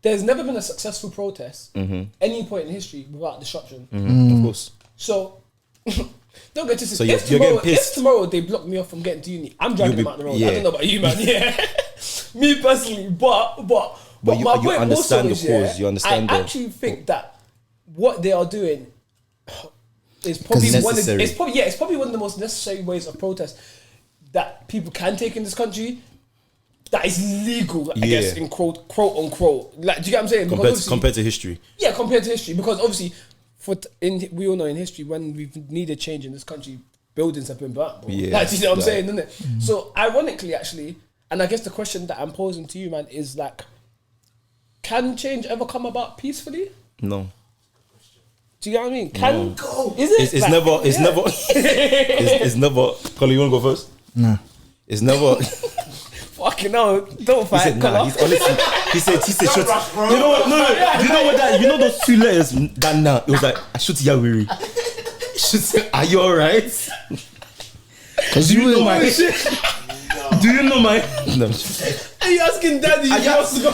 [SPEAKER 3] there's never been a successful protest any point in history without disruption.
[SPEAKER 2] Of course.
[SPEAKER 3] So, don't get twisted.
[SPEAKER 2] So
[SPEAKER 3] If tomorrow they block me off from getting to uni, I'm dragging them out the road. I don't know about you, man. Yeah, me personally, but
[SPEAKER 2] you,
[SPEAKER 3] my
[SPEAKER 2] you
[SPEAKER 3] point
[SPEAKER 2] understand
[SPEAKER 3] also
[SPEAKER 2] the
[SPEAKER 3] is,
[SPEAKER 2] cause. You understand.
[SPEAKER 3] I actually think that what they are doing is probably
[SPEAKER 2] necessary.
[SPEAKER 3] it's probably one of the most necessary ways of protest that people can take in this country. that is legal, I guess, in quote unquote. Like, do you get what I'm saying?
[SPEAKER 2] Compared to history.
[SPEAKER 3] Yeah, compared to history, because obviously, we all know in history when we've needed change in this country, buildings have been burnt. Yeah, like, do you know what I'm saying, isn't it? Mm-hmm. So ironically, actually, and I guess the question that I'm posing to you, man, is like, can change ever come about peacefully?
[SPEAKER 2] No.
[SPEAKER 3] Do you get what I mean? Can
[SPEAKER 2] go?
[SPEAKER 3] Is it?
[SPEAKER 2] It's never. It's never. Colin, you want to go first?
[SPEAKER 1] No.
[SPEAKER 2] It's never.
[SPEAKER 3] Fucking no! Don't fight.
[SPEAKER 2] He said, nah, he's honestly. He said, shut. You know what? No. You know what? That, you know those 2 letters. That now it was like I shoot Yawiri. Should say, are you alright? Because you know my. Do you know my? No.
[SPEAKER 3] Are you asking Daddy? Are you asking?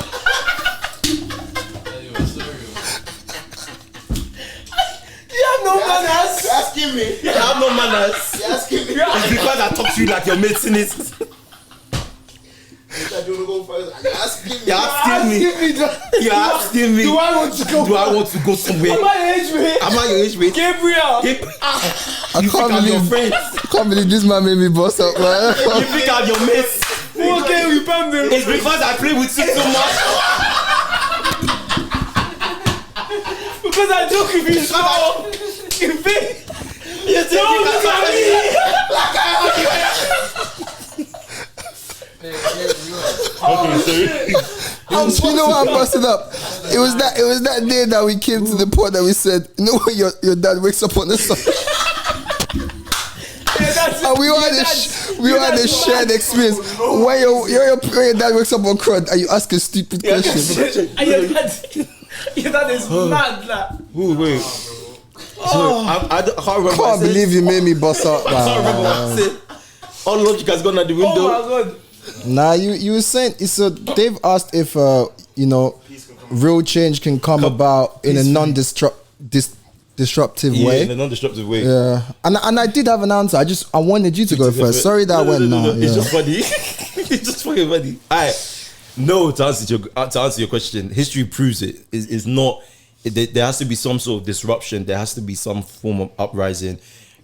[SPEAKER 3] You have no manners.
[SPEAKER 5] You're asking me.
[SPEAKER 2] You have no manners.
[SPEAKER 5] You're asking me.
[SPEAKER 2] It's because I talk to you like your mates in it.
[SPEAKER 5] You want to go first? You're asking me.
[SPEAKER 2] You're asking me.
[SPEAKER 3] Do I want to go?
[SPEAKER 2] Do I want to go somewhere?
[SPEAKER 3] Am I your age mate?
[SPEAKER 2] Am I your age mate?
[SPEAKER 3] Gabriel.
[SPEAKER 1] I can't believe this man made me boss up, man.
[SPEAKER 2] You think I'm your mates?
[SPEAKER 3] Okay, we banned him.
[SPEAKER 2] It's because I play with you so much.
[SPEAKER 3] Because I joke with you so. You think?
[SPEAKER 2] You think
[SPEAKER 3] look at me.
[SPEAKER 2] Okay, sorry.
[SPEAKER 1] You know what I busted up? It was that day that we came to the point that we said, you know when your dad wakes up on the sun. And we had a shared experience. When your dad wakes up on crud and you ask a stupid question.
[SPEAKER 3] And your dad is mad, like.
[SPEAKER 2] Ooh, wait. I can't remember.
[SPEAKER 1] Can't believe you made me bust up.
[SPEAKER 2] I can't remember what I said. All logic has gone out the window.
[SPEAKER 3] Oh my god.
[SPEAKER 1] Nah, you were saying so. They've asked if real change can come about in a non-disruptive way.
[SPEAKER 2] In a non-disruptive way.
[SPEAKER 1] Yeah, and I did have an answer. I wanted you to go first. Sorry that I went now.
[SPEAKER 2] It's just funny. It's just fucking funny. No, to answer your question, history proves it. It's not. There has to be some sort of disruption. There has to be some form of uprising.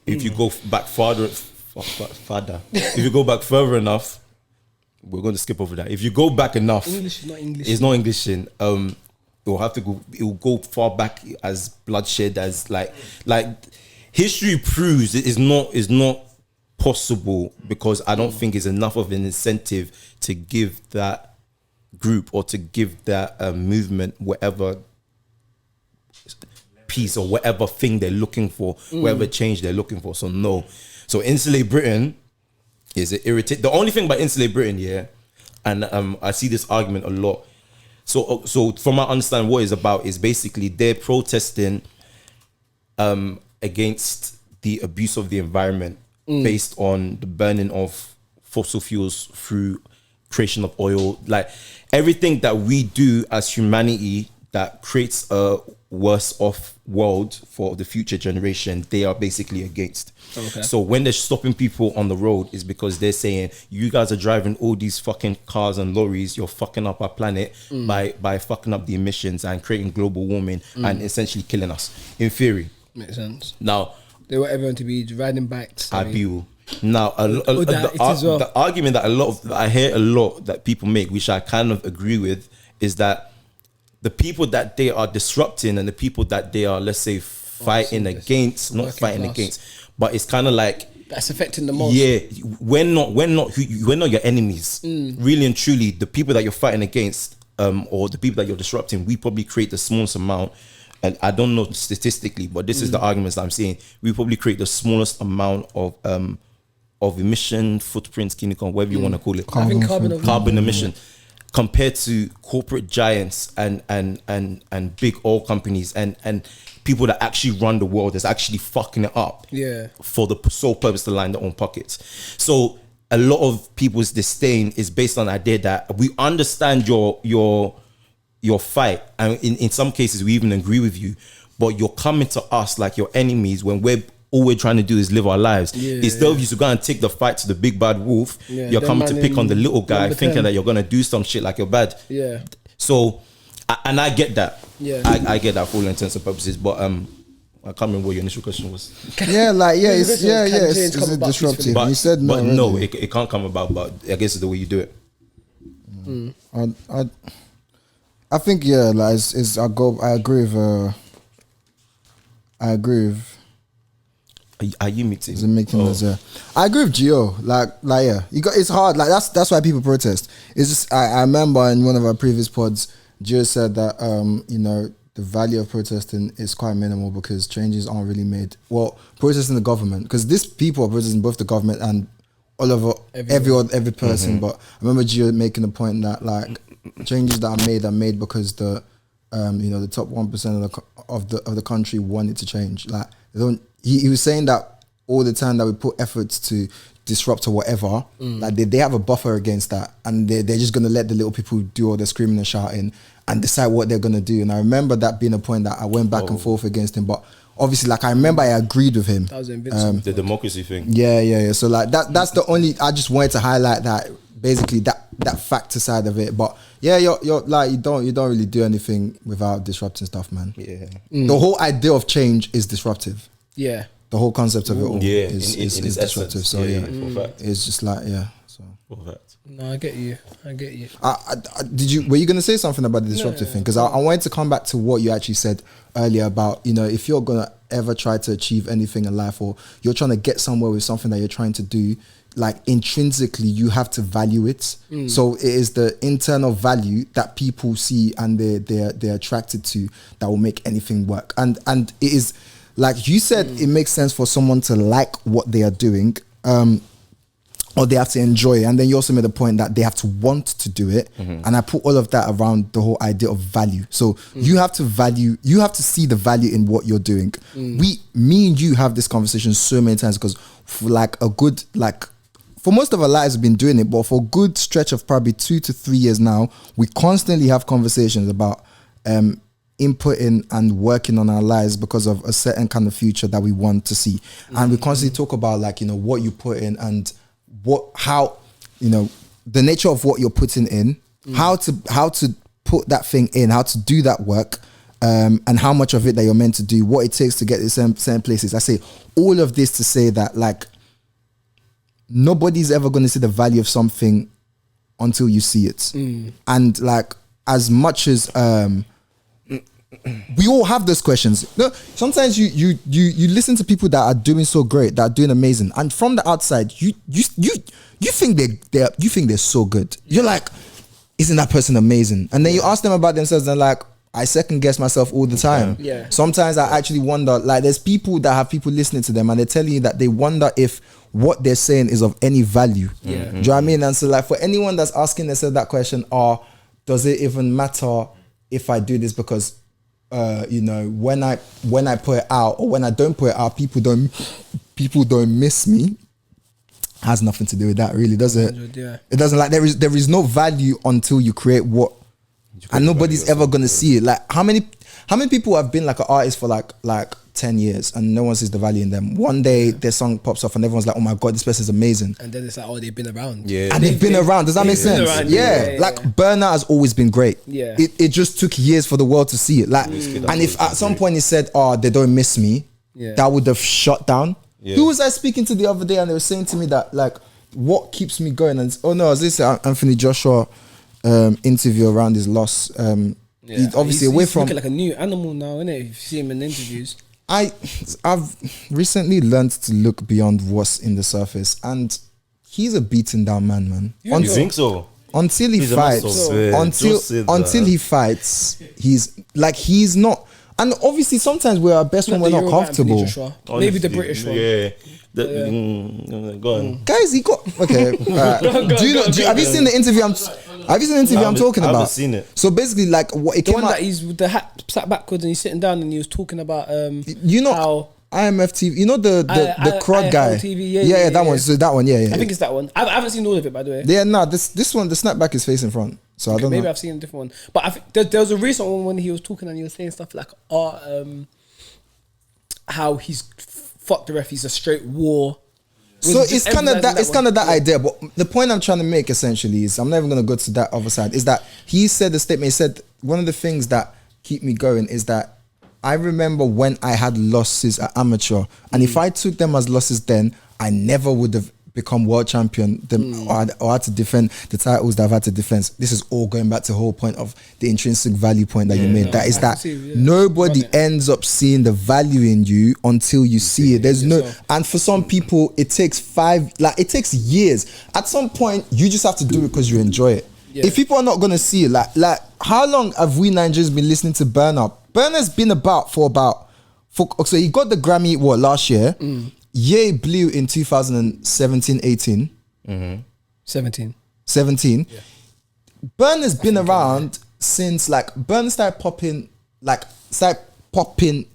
[SPEAKER 2] If you go back farther. If you go back further enough, we're going to skip over that. If you go back enough,
[SPEAKER 3] English is not English.
[SPEAKER 2] It's not English. It will have to go. It will go far back as bloodshed as like history proves it is not possible, because I don't think it's enough of an incentive to give that group or to give that movement whatever piece or whatever thing they're looking for, whatever change they're looking for. So no. So insulate Britain is it irritate. The only thing about insulate Britain, yeah, and I see this argument a lot. So from my understanding, what it's about is basically they're protesting against the abuse of the environment based on the burning of fossil fuels through creation of oil, like everything that we do as humanity that creates a worse off world for the future generation, they are basically against. Okay. So when they're stopping people on the road, is because they're saying, you guys are driving all these fucking cars and lorries, you're fucking up our planet by fucking up the emissions and creating global warming and essentially killing us, in theory.
[SPEAKER 3] Makes sense.
[SPEAKER 2] Now,
[SPEAKER 3] they want everyone to be riding bikes.
[SPEAKER 2] Now, the argument that I hear a lot that people make, which I kind of agree with, is that the people that they are disrupting and the people that they are, let's say, fighting against, but it's kind of like
[SPEAKER 3] that's affecting the most.
[SPEAKER 2] Yeah, we're not your enemies. Really and truly, the people that you're fighting against, or the people that you're disrupting, we probably create the smallest amount. And I don't know statistically, but this is the arguments that I'm saying. We probably create the smallest amount of emission footprints, whatever you want to call it, carbon emission, compared to corporate giants and big oil companies and people that actually run the world that's actually fucking it up for the sole purpose to line their own pockets. So a lot of people's disdain is based on the idea that we understand your fight, and in some cases we even agree with you, but you're coming to us like your enemies when all we're trying to do is live our lives. Instead of you to go and take the fight to the big bad wolf, you're coming to pick on the little guy, thinking that you're gonna do some shit like you're bad. So and I get that. I get that for all intents and purposes, but I can't remember what your initial question was.
[SPEAKER 1] It's disruptive.
[SPEAKER 2] But,
[SPEAKER 1] you said no.
[SPEAKER 2] But no, it can't come about, but I guess it's the way you do it.
[SPEAKER 1] I think like I agree with.
[SPEAKER 2] Are you mixing?
[SPEAKER 1] Is it making us? I agree with Gio. Like yeah, it's hard. Like that's why people protest. It's just I remember in one of our previous pods, Gio said that the value of protesting is quite minimal because changes aren't really made. Well, protesting the government, because these people are protesting both the government and all over every person. But I remember Gio making the point that like changes that are made because the the top 1% of the country want it to change. Like they don't. He was saying that all the time that we put efforts to disrupt or whatever, like they have a buffer against that, and they're just gonna let the little people do all the screaming and shouting and decide what they're gonna do. And I remember that being a point that I went back and forth against him, but obviously, like I remember I agreed with him.
[SPEAKER 3] That was invincible.
[SPEAKER 2] The democracy thing.
[SPEAKER 1] Yeah. So like that's the only. I just wanted to highlight that basically that factor side of it. But yeah, you're like you don't really do anything without disrupting stuff, man.
[SPEAKER 2] Yeah.
[SPEAKER 1] The whole idea of change is disruptive.
[SPEAKER 3] Yeah.
[SPEAKER 1] The whole concept of it all is
[SPEAKER 2] in its
[SPEAKER 1] disruptive.
[SPEAKER 2] essence.
[SPEAKER 1] So yeah,
[SPEAKER 2] for fact.
[SPEAKER 1] it's just like So
[SPEAKER 2] For fact.
[SPEAKER 3] No, I get you.
[SPEAKER 1] Were you gonna say something about the disruptive thing? Because I wanted to come back to what you actually said earlier about if you're gonna ever try to achieve anything in life, or you're trying to get somewhere with something that you're trying to do, like intrinsically you have to value it. So it is the internal value that people see and they're attracted to that will make anything work. And it is like you said, it makes sense for someone to like what they are doing, or they have to enjoy it. And then you also made a point that they have to want to do it. And I put all of that around the whole idea of value. So you have to see the value in what you're doing. Me and you have this conversation so many times because for most of our lives we've been doing it, but for a good stretch of probably 2 to 3 years now, we constantly have conversations about inputting and working on our lives because of a certain kind of future that we want to see. And we constantly talk about what you put in and how the nature of what you're putting in, how to put that thing in, how to do that work, and how much of it that you're meant to do, what it takes to get to certain places. I say all of this to say that like nobody's ever going to see the value of something until you see it. And like as much as we all have those questions. Sometimes you listen to people that are doing so great, that are doing amazing, and from the outside, you think they're so good. You're like, isn't that person amazing? And then you ask them about themselves, and they're like, I second guess myself all the time.
[SPEAKER 3] Yeah.
[SPEAKER 1] Sometimes I actually wonder, like, there's people that have people listening to them, and they're telling you that they wonder if what they're saying is of any value. Do you know what I mean? And so, like, for anyone that's asking themselves that question, does it even matter if I do this because when I put it out or when I don't put it out, people don't miss me, has nothing to do with that, really, does it?
[SPEAKER 3] Yeah.
[SPEAKER 1] It doesn't. Like there is no value until you create what, and nobody's ever gonna see it. Like how many people have been like an artist for like 10 years and no one sees the value in them. One day their song pops off and everyone's like, oh my god, this person's amazing. And
[SPEAKER 3] then it's like, oh, they've been around.
[SPEAKER 1] Yeah. And they've been around. Does that make sense? Yeah. Like Burna has always been great.
[SPEAKER 3] Yeah.
[SPEAKER 1] It just took years for the world to see it. Like, and if at some point he said, oh, they don't miss me, that would have shut down. Yeah. Who was I speaking to the other day and they were saying to me that like, what keeps me going? And I was listening to Anthony Joshua interview around his loss. He's obviously away from
[SPEAKER 3] looking like a new animal now, innit? If you see him in interviews.
[SPEAKER 1] I've recently learned to look beyond what's in the surface, and he's a beaten down man.
[SPEAKER 2] You think so?
[SPEAKER 1] Until he fights, until he fights, he's not. And obviously, sometimes we're our best when we're not comfortable.
[SPEAKER 3] Maybe the British one.
[SPEAKER 2] Yeah. Go on,
[SPEAKER 1] guys. He got okay. Have you seen the interview? Have you seen the interview I'm talking about?
[SPEAKER 2] I haven't seen it.
[SPEAKER 1] So basically, like what it
[SPEAKER 3] the
[SPEAKER 1] came
[SPEAKER 3] one
[SPEAKER 1] out,
[SPEAKER 3] that he's with the hat sat backwards and he's sitting down and he was talking about
[SPEAKER 1] how IMF TV. You know the crud guy.
[SPEAKER 3] TV,
[SPEAKER 1] yeah, that one. So that one, yeah.
[SPEAKER 3] I think it's that one. I haven't seen all of it, by the way.
[SPEAKER 1] Yeah, no, this one, the snapback is facing front. So I don't know.
[SPEAKER 3] Maybe I've seen a different one, but I think there was a recent one when he was talking and he was saying stuff like, how he's fucked the ref. He's a straight war.
[SPEAKER 1] So it's kind of that idea, but the point I'm trying to make essentially is, I'm never going to go to that other side, is that he said the statement, he said, one of the things that keep me going is that I remember when I had losses at amateur, and if I took them as losses then, I never would have become world champion, or had to defend the titles that I've had to defend. This is all going back to the whole point of the intrinsic value point that you made. That is that nobody ends up seeing the value in you until you see it. There's no, and for some people, it takes it takes years. At some point, you just have to do it because you enjoy it. Yeah. If people are not gonna see it, like how long have we Nigerians been listening to Burna? Burna's been about so he got the Grammy last year. Ye blew in 2017, 18.
[SPEAKER 3] 17.
[SPEAKER 1] Yeah. Burna's been around since Burna started popping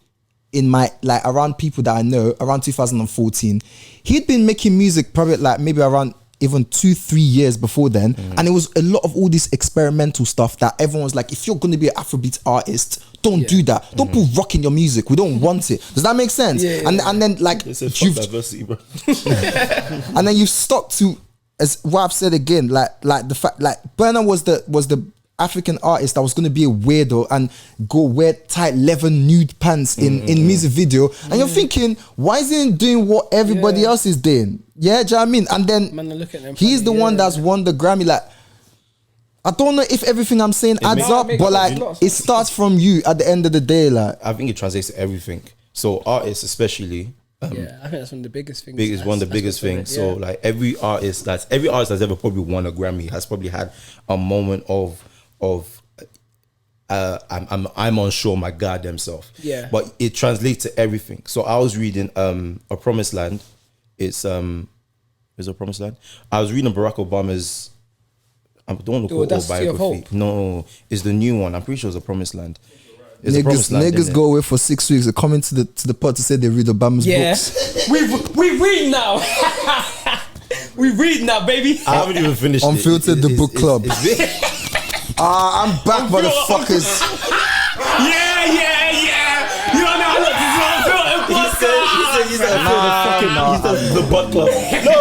[SPEAKER 1] in my around people that I know around 2014. He'd been making music probably maybe around even 2-3 years before then, and it was a lot of all this experimental stuff that everyone was like, if you're going to be an Afrobeat artist, don't do that. Don't put rock in your music. We don't want it. Does that make sense? And then you've
[SPEAKER 2] diversity, bro.
[SPEAKER 1] And then you've stuck to, as what I've said again, the fact Burna was the African artist that was going to be a weirdo and go wear tight leather nude pants in music video, and you're thinking, why isn't he doing what everybody else is doing? Yeah, do you know what I mean? And then he's the one that's won the Grammy. I don't know if everything I'm saying adds up, but it starts from you at the end of the day.
[SPEAKER 2] I think it translates to everything. So artists especially,
[SPEAKER 3] I think that's one of the biggest things.
[SPEAKER 2] It's one of the biggest things. So every artist that's ever probably won a Grammy has probably had a moment of I'm unsure my goddamn self. Yeah. But it translates to everything. So I was reading A Promised Land. Is A Promised Land? I was reading Barack Obama's, I don't want to call it autobiography. No, it's the new one. I'm pretty sure it's A Promised Land.
[SPEAKER 1] Niggas go away for 6 weeks. They're coming to the pod to say they read Obama's books.
[SPEAKER 3] we read now. We read now, baby.
[SPEAKER 2] I haven't even finished
[SPEAKER 1] Unfiltered the book club. I'm back, motherfuckers.
[SPEAKER 3] Yeah. You don't know how to
[SPEAKER 2] He said the butt club. No.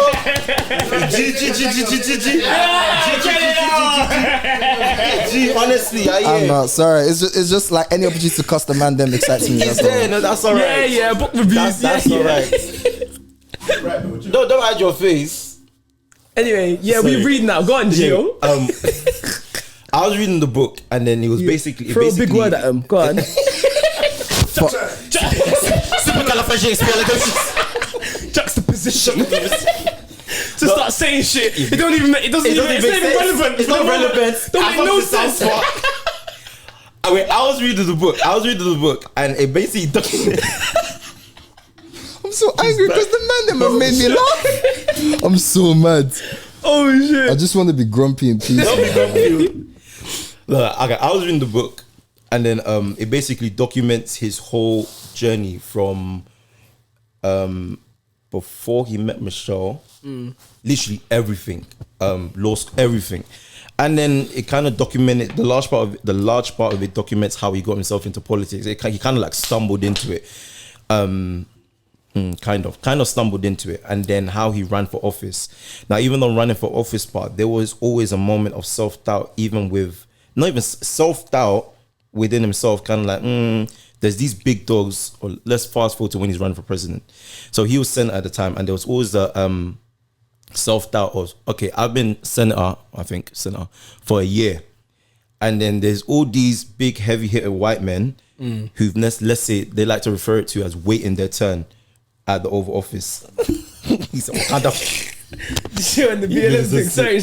[SPEAKER 2] G, honestly,
[SPEAKER 1] I'm not sorry. It's just like any opportunity to cuss the man them excites me.
[SPEAKER 2] That's all right.
[SPEAKER 3] Yeah, book reviews.
[SPEAKER 2] That's all right. Don't hide your face.
[SPEAKER 3] Anyway, we read now. Go on, Gio.
[SPEAKER 2] I was reading the book, and then it was basically
[SPEAKER 3] throw a big word at him. Go on. Juxtaposition. To start saying shit, it's not even relevant.
[SPEAKER 2] It's not relevant.
[SPEAKER 3] Don't make no sense.
[SPEAKER 2] I was reading the book, and it basically documented.
[SPEAKER 1] I'm so angry because the man never made me laugh. I'm so mad.
[SPEAKER 3] Oh shit!
[SPEAKER 1] I just want to be grumpy in peace.
[SPEAKER 2] Don't be grumpy. Look, I was reading the book, and then it basically documents his whole journey from before he met Michelle, literally everything, lost everything, and then it kind of documented the large part of it documents how he got himself into politics. He kind of stumbled into it, kind of stumbled into it, and then how he ran for office. Now, even though running for office part, there was always a moment of self-doubt, not even self-doubt within himself, kind of there's these big dogs. Or let's fast forward to when he's running for president. So he was senator at the time, and there was always a self-doubt of, okay, I've been senator for a year, and then there's all these big heavy-hitter white men who've, let's say, they like to refer it to as waiting their turn at the Oval Office. He's
[SPEAKER 3] the BLM thing. Sorry.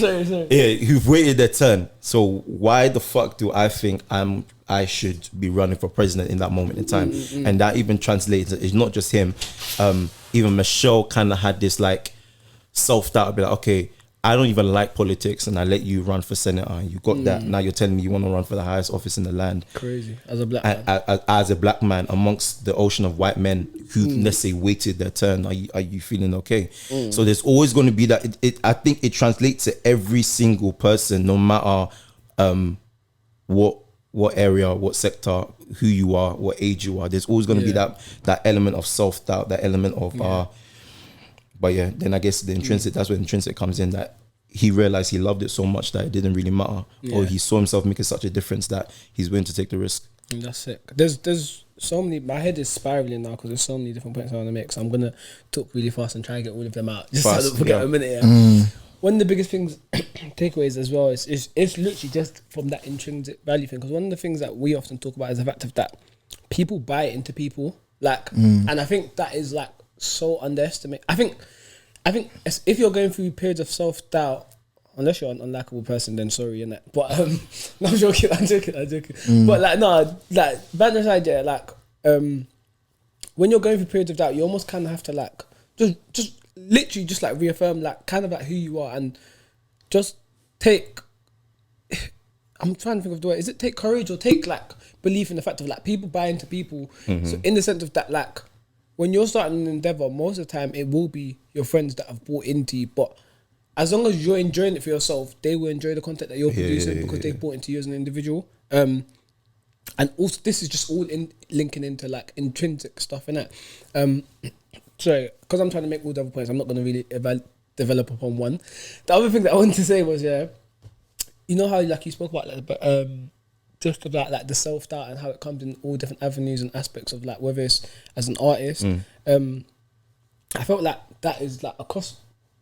[SPEAKER 2] Yeah, who've waited their turn. So why the fuck do I think I should be running for president in that moment in time? And that even translates. It's not just him. Even Michelle kind of had this self-doubt, be like, okay, I don't even like politics, and I let you run for senator. You got that. Now you're telling me you want to run for the highest office in the land.
[SPEAKER 3] Crazy. As a black man.
[SPEAKER 2] As a black man amongst the ocean of white men who, let's say, waited their turn. Are you feeling okay? So there's always going to be that. I think it translates to every single person, no matter what area, what sector, who you are, what age you are. There's always going to be that element of self-doubt, that element of but yeah, then I guess the intrinsic, that's where intrinsic comes in, that he realized he loved it so much that it didn't really matter, or he saw himself making such a difference that he's willing to take the risk.
[SPEAKER 3] That's it. There's so many. My head is spiraling now because there's so many different points I want to make. So I'm gonna talk really fast and try and get all of them out. Just so I don't forget a minute. Yeah. One of the biggest things, takeaways as well, is literally just from that intrinsic value thing. Because one of the things that we often talk about is the fact of that people buy into people, like, and I think that is like so underestimated. I think if you're going through periods of self-doubt, unless you're an unlikable person, then sorry, innit? But no, I'm joking. But like, no, like, bad aside, yeah, like, when you're going through periods of doubt, you almost kind of have to like just literally just like reaffirm like kind of like who you are and just take. I'm trying to think of the word. Is it take courage or take like belief in the fact of like people buy into people? So in the sense of that, like, when you're starting an endeavor, most of the time it will be your friends that have bought into you. But as long as you're enjoying it for yourself, they will enjoy the content that you're producing because they've bought into you as an individual. And also, this is just all linking into like intrinsic stuff, innit? So, because I'm trying to make all the other points, I'm not going to really develop upon one. The other thing that I wanted to say was, you know how like you spoke about like, just about like the self-doubt and how it comes in all different avenues and aspects of like whether it's as an artist. I felt like that is like across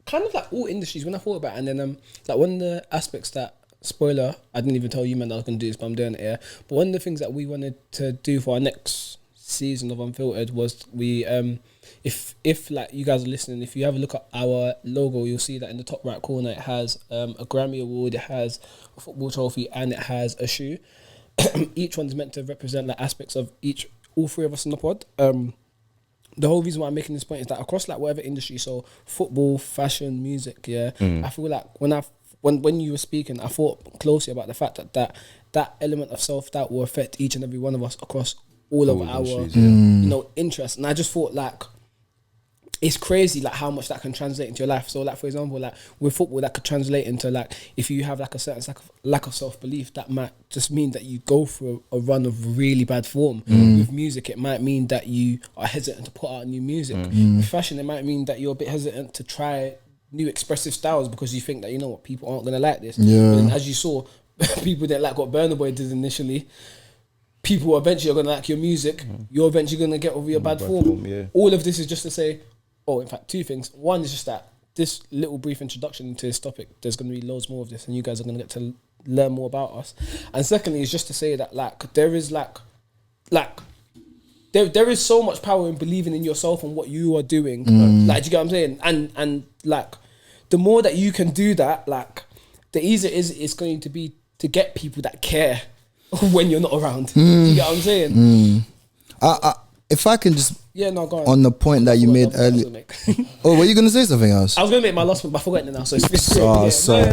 [SPEAKER 3] kind of like all industries when I thought about it. And then like one of the aspects that, spoiler, I didn't even tell you man I was going to do this, but I'm doing it here. But one of the things that we wanted to do for our next season of Unfiltered was we if like you guys are listening, if you have a look at our logo, you'll see that in the top right corner it has a Grammy award, it has a football trophy, and it has a shoe. Each one's meant to represent like aspects of all three of us in the pod. The whole reason why I'm making this point is that across like whatever industry, so football, fashion, music, I feel like when you were speaking, I thought closely about the fact that element of self-doubt will affect each and every one of us across all of our interests. And I just thought like it's crazy like how much that can translate into your life. So like for example, like with football, that could translate into like if you have like a certain lack of self-belief, that might just mean that you go through a run of really bad form. With music, it might mean that you are hesitant to put out new music. With fashion, it might mean that you're a bit hesitant to try new expressive styles because you think that, you know what, people aren't going to like this. But then as you saw, people didn't like what Burna Boy did initially. People eventually are going to like your music. You're eventually going to get over your bad form. All of this is just to say, in fact, two things. One is just that this little brief introduction into this topic, there's going to be loads more of this and you guys are going to get to learn more about us. And secondly, is just to say that like there is there is so much power in believing in yourself and what you are doing. Like, do you get what I'm saying? And like the more that you can do that, like the easier it's going to be to get people that care when you're not around. Do you get what I'm saying?
[SPEAKER 1] If I can just
[SPEAKER 3] go
[SPEAKER 1] on the point that you made earlier. Oh, were you going to say something else?
[SPEAKER 3] I was going to make my last point, but I've forgotten it now. So it's great.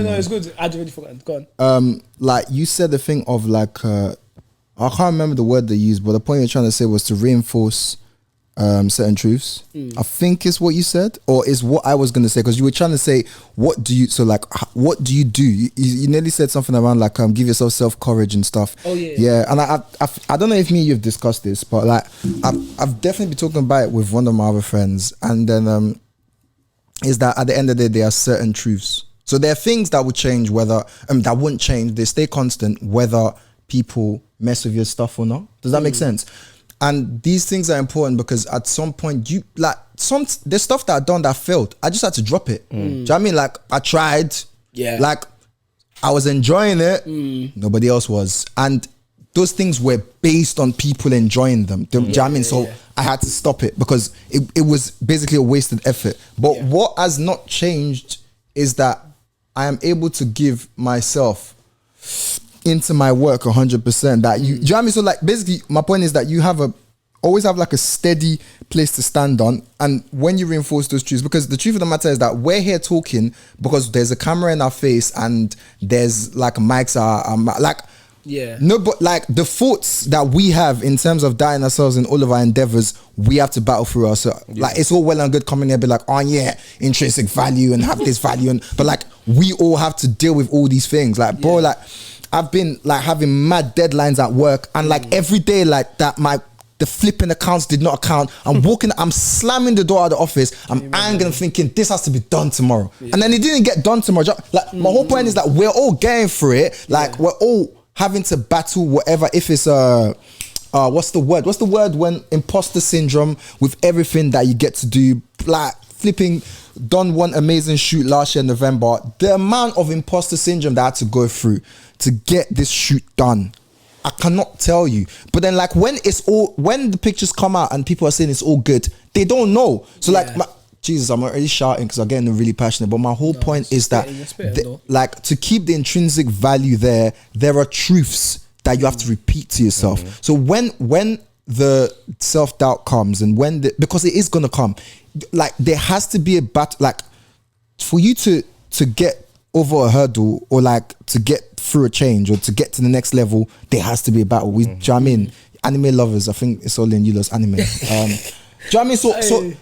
[SPEAKER 3] No, it's good. I'd already forgotten. Go on.
[SPEAKER 1] Like you said, the thing of like, I can't remember the word they used, but the point you're trying to say was to reinforce certain truths. I think is what you said, or is what I was going to say, because you were trying to say, what do you do? You nearly said something around like give yourself self-courage and stuff. And I don't know if me and you've discussed this, but like I've definitely been talking about it with one of my other friends, and then is that at the end of the day there are certain truths. So there are things that would change, whether that wouldn't change, they stay constant whether people mess with your stuff or not. Does that make sense? And these things are important because at some point you like there's stuff that I've done that failed. I just had to drop it. Do you know what I mean? Like I tried. Like I was enjoying it. Nobody else was. And those things were based on people enjoying them. Do you know what I mean? So I had to stop it because it was basically a wasted effort. But what has not changed is that I am able to give myself into my work 100%. That you know what I mean? So like basically my point is that you always have like a steady place to stand on, and when you reinforce those truths, because the truth of the matter is that we're here talking because there's a camera in our face and there's like mics are like no, but like the thoughts that we have in terms of dying ourselves in all of our endeavors, we have to battle through ourselves. Like it's all well and good coming here and be like, oh yeah, intrinsic value and have this value, but like we all have to deal with all these things. Like bro, like I've been like having mad deadlines at work, and like every day like that the flipping accounts did not account. I'm slamming the door of the office. I'm angry and thinking this has to be done tomorrow. And then it didn't get done tomorrow. Like my whole point is that we're all going through it. Like we're all having to battle whatever, if it's what's the word? What's the word when imposter syndrome with everything that you get to do, like flipping, done one amazing shoot last year in November. The amount of imposter syndrome that I had to go through to get this shoot done, I cannot tell you. But then like when the pictures come out and people are saying it's all good, they don't know. So like, Jesus, I'm already shouting because I'm getting really passionate. But my whole point is that like to keep the intrinsic value there are truths that you have to repeat to yourself. So when the self-doubt comes and because it is gonna come, like there has to be a battle, like for you to get over a hurdle or like to get through a change or to get to the next level, there has to be a battle. Do you know what I mean? Anime lovers, I think it's all in you loves anime. Do you know what I mean?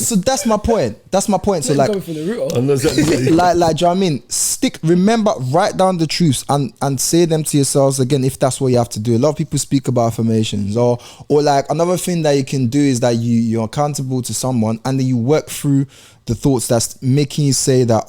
[SPEAKER 1] So that's my point. That's my point. So like, do you know what I mean? Remember, write down the truths and say them to yourselves again if that's what you have to do. A lot of people speak about affirmations or like another thing that you can do is that you're accountable to someone and then you work through the thoughts that's making you say that,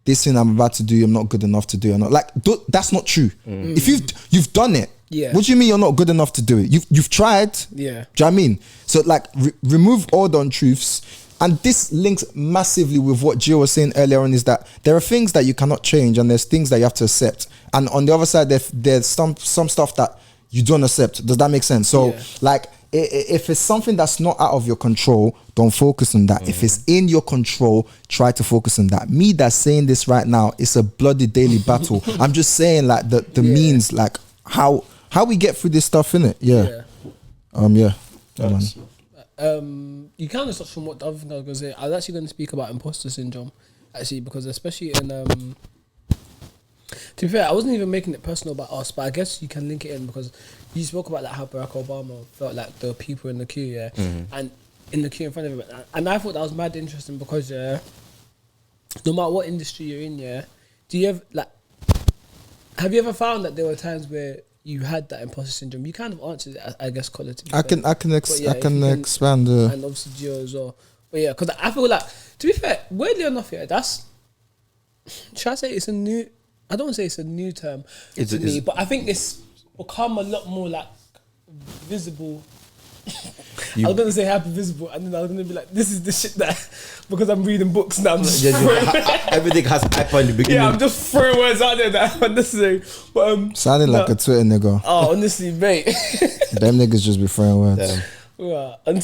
[SPEAKER 1] this thing I'm about to do, I'm not good enough to do. I'm not like that's not true. If you've done it. Yeah. What do you mean you're not good enough to do it? You've tried. Yeah. Do you know what I mean? So like remove all the untruths. And this links massively with what Gio was saying earlier on, is that there are things that you cannot change and there's things that you have to accept. And on the other side, there's some stuff that you don't accept. Does that make sense? So like if it's something that's not out of your control, don't focus on that. If it's in your control, try to focus on that. Me that's saying this right now, it's a bloody daily battle. I'm just saying like the means, like how we get through this stuff, innit?
[SPEAKER 3] You kind of touched from what the other thing I was going to say. I was actually going to speak about imposter syndrome, actually, because especially in to be fair, I wasn't even making it personal about us, but I guess you can link it in because you spoke about like how Barack Obama felt like the people in the queue, and in the queue in front of him, and I thought that was mad interesting because no matter what industry you're in, do you have you ever found that there were times where you had that imposter syndrome? You kind of answered it, I guess, Colin. I can
[SPEAKER 1] expand.
[SPEAKER 3] And obviously Gio as well. But yeah, because I feel like, to be fair, weirdly enough, should I say it's a new? I don't want to say it's a new term to me, but I think it's become a lot more like visible. I was gonna say happy visible, and then I was gonna be like, "This is the shit that," because I'm reading books now. I'm just
[SPEAKER 2] everything has hyper in the beginning.
[SPEAKER 3] Yeah, I'm just throwing words out there that are unnecessary. But
[SPEAKER 1] sounding like a Twitter nigga.
[SPEAKER 3] Oh, honestly, mate.
[SPEAKER 1] Them niggas just be throwing words.
[SPEAKER 3] Well, let me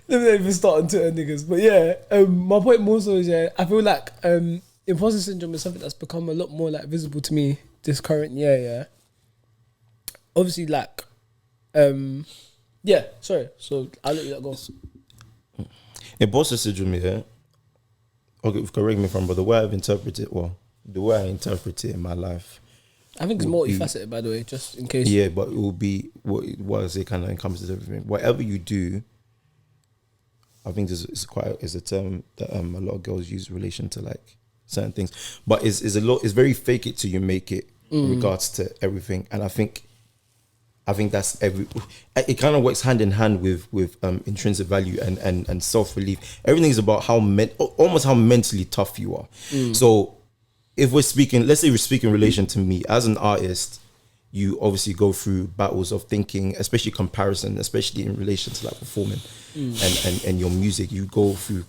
[SPEAKER 3] not even start on Twitter niggas. But yeah, my point more so is I feel like imposter syndrome is something that's become a lot more like visible to me this current year. Yeah. Obviously, like. Sorry. So I'll let you go.
[SPEAKER 2] Imposter syndrome, okay, correct me if I'm wrong, but the way I interpret it in my life,
[SPEAKER 3] I think it's multifaceted, by the way, just in case.
[SPEAKER 2] Yeah, but it will be what I say kind of encompasses everything. Whatever you do, I think it's a term that a lot of girls use in relation to like certain things, but it's very fake it till you make it in regards to everything, and I think that's it kind of works hand in hand with intrinsic value and self-belief. Everything is about almost how mentally tough you are. So if let's say we're speaking in relation to me as an artist, you obviously go through battles of thinking, especially comparison, especially in relation to like performing and your music. You go through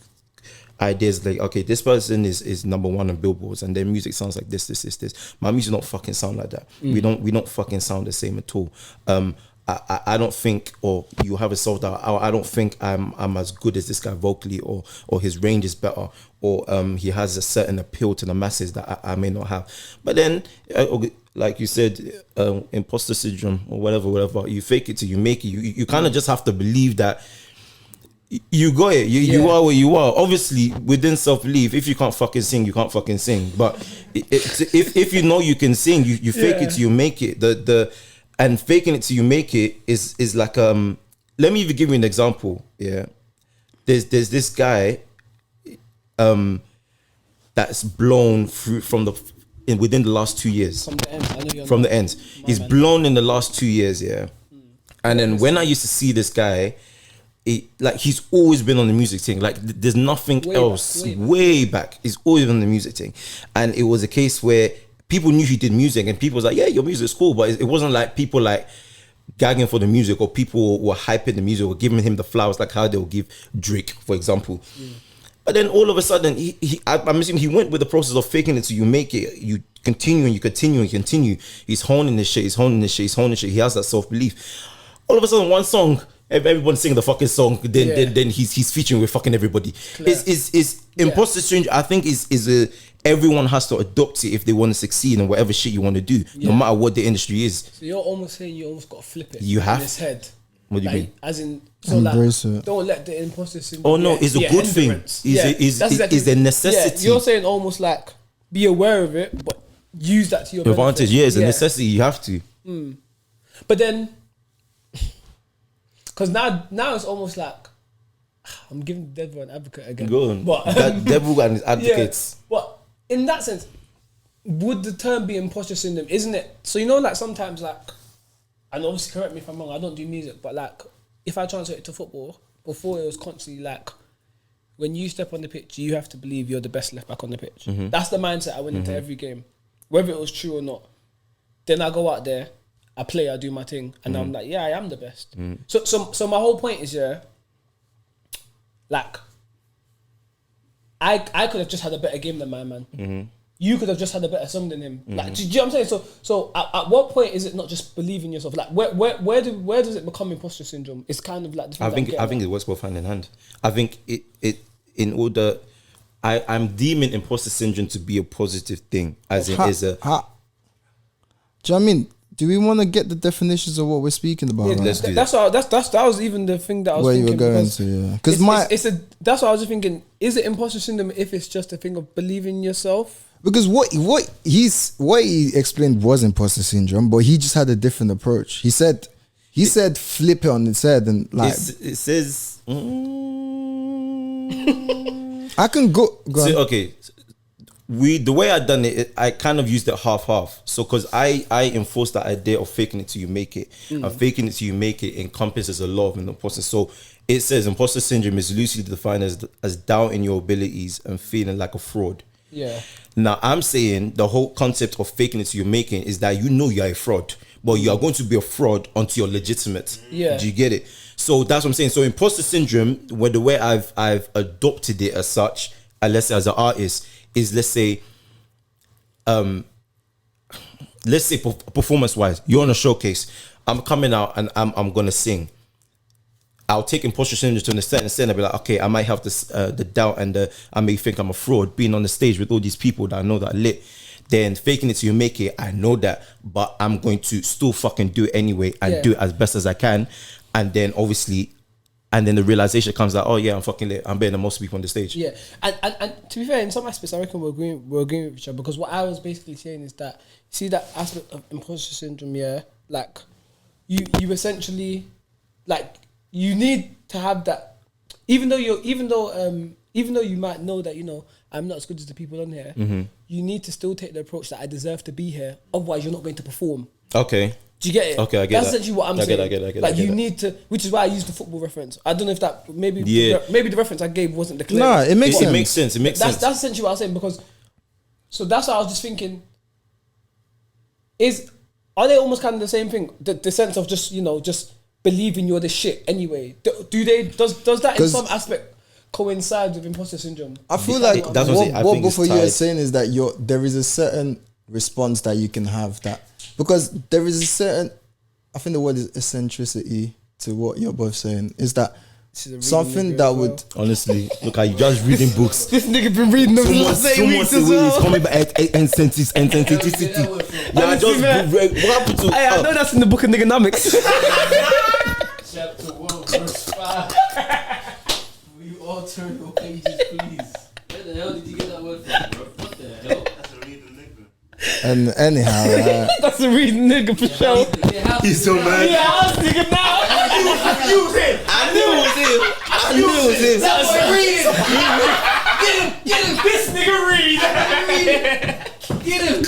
[SPEAKER 2] ideas like, okay, this person is number one on billboards and their music sounds like this. My music don't fucking sound like that. We don't fucking sound the same at all. I don't think, or you have a self-doubt, I don't think I'm as good as this guy vocally, or his range is better, or he has a certain appeal to the masses that I may not have. But then, like you said, imposter syndrome or whatever, you fake it till you make it. You kind of just have to believe that you got it. You are where you are. Obviously, within self-belief, if you can't fucking sing, you can't fucking sing. But if you know you can sing, you fake it till you make it. And faking it till you make it is like let me even give you an example. Yeah, there's this guy that's blown through within the last 2 years. From the end, he's blown in the last 2 years. Yeah, and then when I used to see this guy, he's always been on the music thing. Like there's nothing else. Way back, he's always been on the music thing, and it was a case where people knew he did music, and people was like, "Yeah, your music's cool," but it wasn't like people like gagging for the music, or people were hyping the music or giving him the flowers, like how they'll give Drake, for example. But then all of a sudden, I'm assuming he went with the process of faking it till you make it. You continue and you continue and continue. He's honing this shit. He's honing this shit. He's honing shit. He has that self-belief. All of a sudden, one song, everyone's singing the fucking song. Then he's featuring with fucking everybody. Is imposter syndrome? I think everyone has to adopt it if they want to succeed in whatever shit you want to do, no matter what the industry is.
[SPEAKER 3] So you're almost saying you almost got to flip it.
[SPEAKER 2] You have
[SPEAKER 3] in his head.
[SPEAKER 2] What do you mean?
[SPEAKER 3] As in, so
[SPEAKER 1] embrace it.
[SPEAKER 3] Don't let the imposter syndrome.
[SPEAKER 2] Oh no, it's a good thing. It's a necessity.
[SPEAKER 3] Yeah, you're saying almost like be aware of it, but use that to your
[SPEAKER 2] advantage.
[SPEAKER 3] benefit.
[SPEAKER 2] Yeah, it's a necessity. You have to.
[SPEAKER 3] But then, because now it's almost like I'm giving the devil an advocate again.
[SPEAKER 2] Go on.
[SPEAKER 3] But,
[SPEAKER 2] that devil and his advocates.
[SPEAKER 3] Yeah, but in that sense, would the term be imposter syndrome? Isn't it? So like sometimes like. And obviously, correct me if I'm wrong, I don't do music, but like, if I translate it to football, before it was constantly like, when you step on the pitch, you have to believe you're the best left back on the pitch. That's the mindset I went into every game, whether it was true or not. Then I go out there, I play, I do my thing, and I'm like, yeah, I am the best. So my whole point is, like, I could have just had a better game than my man. You could have just had a better song than him. Like, do you know what I'm saying? So at what point is it not just believing yourself? Like, where does it become imposter syndrome? It's kind of like the
[SPEAKER 2] I think it works both hand in hand. I think it in order. I'm deeming imposter syndrome to be a positive thing, as it is a.
[SPEAKER 1] Do you know what I mean? Do we want to get the definitions of what we're speaking about?
[SPEAKER 3] Yeah,
[SPEAKER 1] right?
[SPEAKER 3] That was even the thing that I was
[SPEAKER 1] where
[SPEAKER 3] thinking.
[SPEAKER 1] you were going to, yeah. Because
[SPEAKER 3] that's what I was just thinking. Is it imposter syndrome if it's just a thing of believing in yourself?
[SPEAKER 1] Because what he explained was imposter syndrome, but he just had a different approach. He said flip it on its head and like
[SPEAKER 2] it says.
[SPEAKER 1] I can go.
[SPEAKER 2] So, okay, the way I done it, I kind of used it half. So because I enforced that idea of faking it till you make it, and faking it till you make it encompasses a lot of an imposter. So it says imposter syndrome is loosely defined as doubt in your abilities and feeling like a fraud.
[SPEAKER 3] Yeah.
[SPEAKER 2] Now I'm saying the whole concept of faking it till you're making is that you know you're a fraud, but you are going to be a fraud until you're legitimate.
[SPEAKER 3] Yeah.
[SPEAKER 2] Do you get it? So that's what I'm saying. So imposter syndrome, where the way I've adopted it as such, let's say as an artist, is let's say performance wise, you're on a showcase. I'm coming out and I'm gonna sing. I'll take imposter syndrome to an extent and be like, okay, I might have this the doubt and I may think I'm a fraud being on the stage with all these people that I know that are lit. Then faking it till you make it, I know that, but I'm going to still fucking do it anyway and do it as best as I can. And then obviously, and then the realization comes that, oh yeah, I'm fucking lit. I'm better than most people on the stage.
[SPEAKER 3] Yeah, and to be fair, in some aspects, I reckon we're agreeing with each other, because what I was basically saying is that, see that aspect of imposter syndrome, like you essentially, like, you need to have that, even though you might know that, I'm not as good as the people on here, you need to still take the approach that I deserve to be here, otherwise you're not going to perform. Okay. Do you get it?
[SPEAKER 2] Okay, I get that.
[SPEAKER 3] That's essentially what I'm saying.
[SPEAKER 2] I get it.
[SPEAKER 3] Like, you need to, which is why I used the football reference. I don't know if that, maybe the reference I gave wasn't the clear.
[SPEAKER 1] Nah, it makes sense.
[SPEAKER 2] It makes sense.
[SPEAKER 3] That's essentially what I was saying, because, so that's what I was just thinking, are they almost kind of the same thing? The sense of just, just believing you're the shit anyway. Does that in some aspect coincide with imposter syndrome?
[SPEAKER 1] I feel like
[SPEAKER 2] that's
[SPEAKER 1] what both of you are saying is that there is a certain response that you can have, that because there is a certain, I think the word is eccentricity to what you're both saying, is that something that would
[SPEAKER 2] honestly look at you just reading books.
[SPEAKER 3] This nigga been reading them for the last 8 weeks as well.
[SPEAKER 2] He's coming back at eccentricity. Yeah, just what happened to?
[SPEAKER 3] I know that's in the book of niggonomics.
[SPEAKER 5] Chapter 1, verse 5. Will you all turn your pages, please? Where the hell did you get that word from, bro? What the hell? That's a reading nigga.
[SPEAKER 1] And anyhow,
[SPEAKER 3] that's a reading nigga for sure.
[SPEAKER 2] He's so mad.
[SPEAKER 3] Yeah, I was thinking now.
[SPEAKER 2] I knew it was him.
[SPEAKER 3] That was reading. Get him. This nigga read. Get him.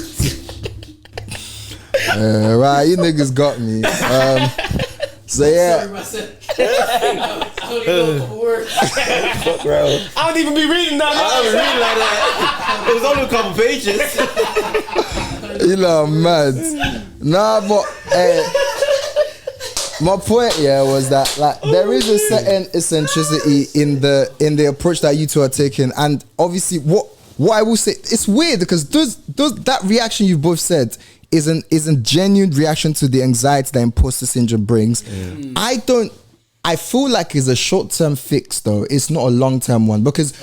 [SPEAKER 1] right, you niggas got me. So yeah.
[SPEAKER 5] Sorry, myself. I don't even know a couple words.
[SPEAKER 2] Fuck around.
[SPEAKER 3] I don't even be reading that.
[SPEAKER 2] I don't read like that. It was only a couple pages.
[SPEAKER 1] You know, I'm mad. Nah, but my point, was that like there is a certain eccentricity in the approach that you two are taking, and obviously what I will say, it's weird because that reaction you both said is a genuine reaction to the anxiety that imposter syndrome brings. I feel like it's a short-term fix though. It's not a long-term one because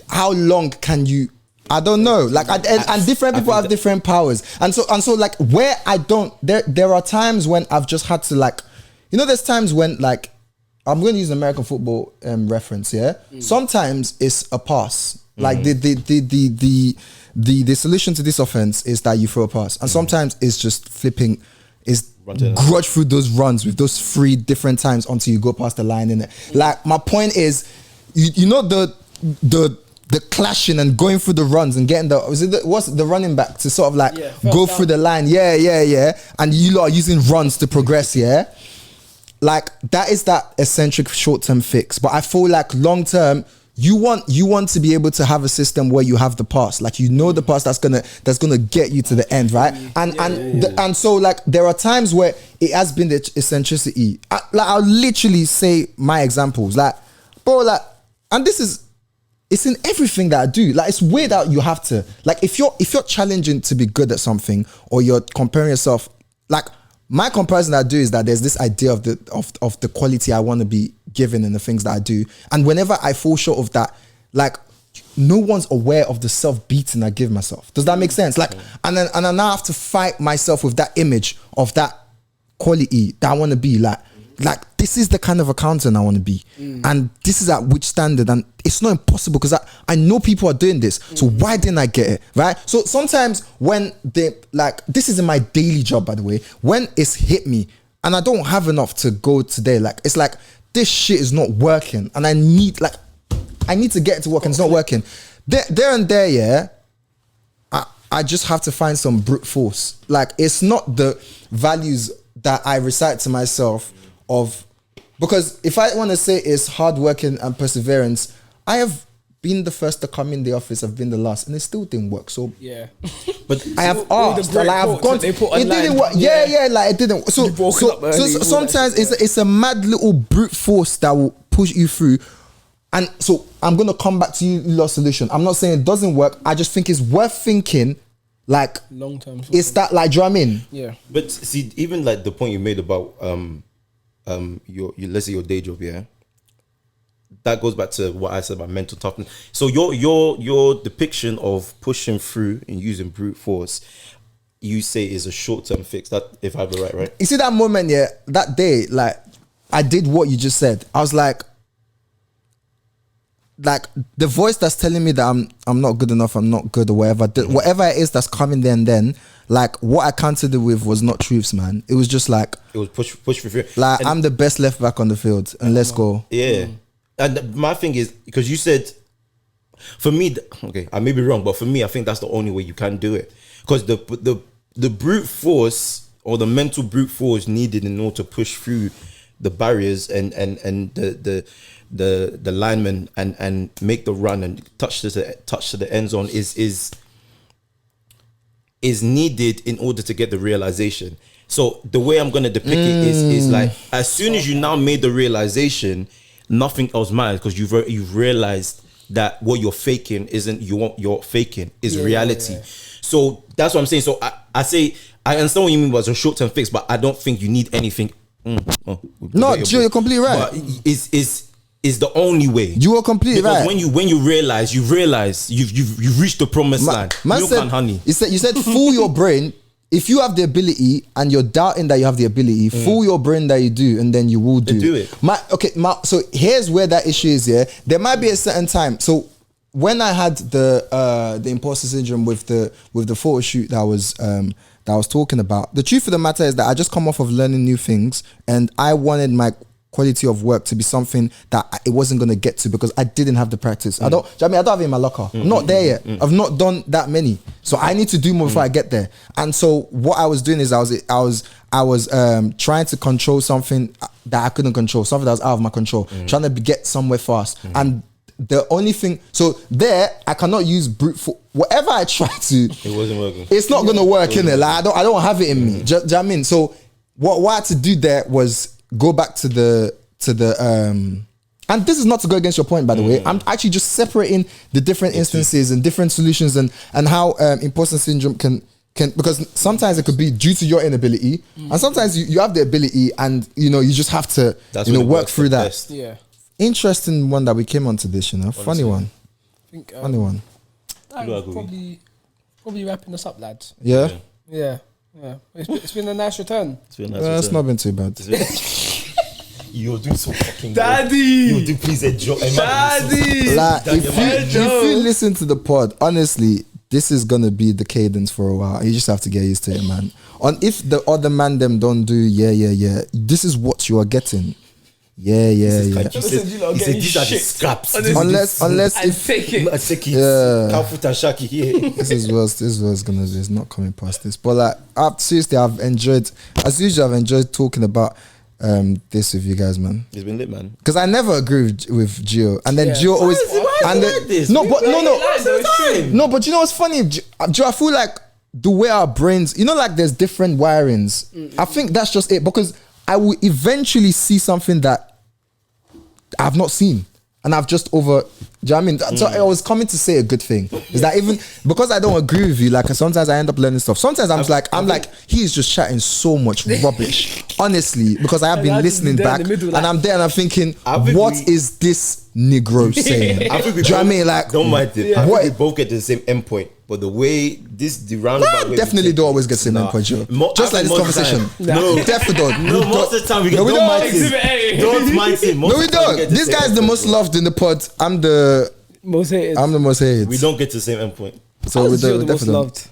[SPEAKER 1] how long can you? I don't know. Like, and different people have different powers, and so like where I don't. There are times when I've just had to like, there's times when like, I'm going to use an American football reference. Yeah, sometimes it's a pass. Like the solution to this offense is that you throw a pass, and sometimes it's just flipping. Is grudge through those runs with those 3 different times until you go past the line in it. Like my point is, the clashing and going through the runs and getting what's the running back to sort of like go through the line, and you lot are using runs to progress, like that is that eccentric short-term fix. But I feel like long-term, you want to be able to have a system where you have the pass, like the pass that's gonna get you to the end, right? And so like there are times where it has been the eccentricity. I'll literally say my examples, like, bro, like, and it's in everything that I do. Like it's weird that you have to, like, if you're challenging to be good at something or you're comparing yourself, like my comparison that I do is that there's this idea of the quality I want to be given in the things that I do, and whenever I fall short of that, like no one's aware of the self-beating I give myself. Does that make sense? Like, and I now have to fight myself with that image of that quality that I want to be. Like this is the kind of accountant I want to be, and this is at which standard, and it's not impossible because I know people are doing this, so why didn't I get it, right? So sometimes when they, like, this is in my daily job, by the way, when it's hit me and I don't have enough to go today, like it's like this shit is not working and I need to get it to work and it's not working. There and there, I just have to find some brute force. Like it's not the values that I recite to myself of, because if I want to say it's hard working and perseverance, I have been the first to come in the office, I've been the last, and it still didn't work. So but I have asked, like I've gone, it didn't work. Like it didn't. So sometimes it's a mad little brute force that will push you through. And so I'm gonna come back to you, your solution. I'm not saying it doesn't work. I just think it's worth thinking. Like
[SPEAKER 3] long term.
[SPEAKER 1] It's that, like, do you know what I mean?
[SPEAKER 3] Yeah.
[SPEAKER 2] But see, even like the point you made about your let's say your day job, that goes back to what I said about mental toughness. So your depiction of pushing through and using brute force, you say is a short-term fix. That, if I have it right?
[SPEAKER 1] You see that moment, that day, like I did what you just said. I was like the voice that's telling me that I'm not good enough, I'm not good or whatever, whatever it is that's coming there and then, like what I countered it with was not truths, man. It was just like,
[SPEAKER 2] it was push for through.
[SPEAKER 1] Like, and I'm the best left back on the field and let's go.
[SPEAKER 2] Yeah. And my thing is, because you said, for me, okay, I may be wrong, but for me, I think that's the only way you can do it. Because the brute force or the mental brute force needed in order to push through the barriers and the lineman and make the run and touch to the end zone is needed in order to get the realization. So the way I'm gonna depict it is like, as soon as you now made the realization, nothing else matters, because you've realized that what you're faking isn't you're faking is reality. So that's what I'm saying. So I say I understand what you mean by a short-term fix, but I don't think you need anything.
[SPEAKER 1] No, Joe, you're completely right.
[SPEAKER 2] But is the only way.
[SPEAKER 1] You are completely
[SPEAKER 2] because
[SPEAKER 1] right.
[SPEAKER 2] when you realize you've reached the promised land.
[SPEAKER 1] Milk and honey. You said fool your brain. If you have the ability and you're doubting that you have the ability, fool your brain that you do, and then you will do
[SPEAKER 2] it.
[SPEAKER 1] So here's where that issue is. There might be a certain time. So when I had the imposter syndrome with the photo shoot that I was talking about, the truth of the matter is that I just come off of learning new things, and I wanted my quality of work to be something that it wasn't going to get to because I didn't have the practice. I don't have it in my locker. I'm not there yet. I've not done that many, so I need to do more before I get there. And so what I was doing is I was trying to control something that I couldn't control, something that was out of my control, trying to get somewhere fast. And the only thing, so there I cannot use brute force. Whatever I try to,
[SPEAKER 2] it wasn't working.
[SPEAKER 1] It's not going to work, innit? Like I don't have it in me. Do you know what I mean? So what I had to do there was go back to the and this is not to go against your point, by the way. I'm actually just separating the different instances and different solutions and how imposter syndrome can because sometimes it could be due to your inability, and sometimes you have the ability, and you just have to work through that.
[SPEAKER 2] Best.
[SPEAKER 3] Yeah.
[SPEAKER 1] Interesting one that we came onto this, funny one.
[SPEAKER 3] I think,
[SPEAKER 1] Funny one.
[SPEAKER 3] Probably wrapping us up, lads.
[SPEAKER 1] Yeah.
[SPEAKER 3] Yeah. It's been a nice return.
[SPEAKER 1] It's not been too bad.
[SPEAKER 2] You'll do so fucking
[SPEAKER 3] Daddy!
[SPEAKER 2] You'll do please enjoy.
[SPEAKER 3] Daddy!
[SPEAKER 1] Like, if you listen to the pod, honestly, this is gonna be the cadence for a while. You just have to get used to it, man. If the other man them don't do this is what you are getting. Yeah.
[SPEAKER 2] Like he said, these are the scraps.
[SPEAKER 1] Unless if
[SPEAKER 3] take it.
[SPEAKER 2] Take it.
[SPEAKER 1] Yeah.
[SPEAKER 2] Kalfut and Shaki here.
[SPEAKER 1] this is what's gonna be. It's not coming past this. But like, seriously, I've enjoyed. As usual, I've enjoyed talking about this with you guys, man.
[SPEAKER 2] It's been lit, man.
[SPEAKER 1] Because I never agree with Gio, and then Gio always. No, but you know what's funny, Gio? I feel like the way our brains, like there's different wirings. I think that's just it, because I will eventually see something that I've not seen, and I've just do you know what I mean? So I was coming to say a good thing. Is that even because I don't agree with you, like sometimes I end up learning stuff. Sometimes I'm like, he's just chatting so much rubbish. Honestly, because I have been listening back, and I'm there and I'm thinking, what is this Negro saying?
[SPEAKER 2] I think
[SPEAKER 1] do you know what I mean? Like,
[SPEAKER 2] don't mind it. I think we both get to the same endpoint, but the way the roundabout way
[SPEAKER 1] definitely don't always get the same endpoint, Joe. Just like this conversation.
[SPEAKER 2] No,
[SPEAKER 1] definitely don't.
[SPEAKER 2] No, most of the time we get.
[SPEAKER 1] No, we
[SPEAKER 2] don't
[SPEAKER 1] don't.
[SPEAKER 2] mind him. Don't mind him.
[SPEAKER 1] No, we don't. This guy's the most loved in the pod. I'm the
[SPEAKER 3] most hated.
[SPEAKER 1] I'm the most hated.
[SPEAKER 2] We don't get to the same endpoint.
[SPEAKER 1] So we
[SPEAKER 3] the most
[SPEAKER 1] definitely
[SPEAKER 3] loved.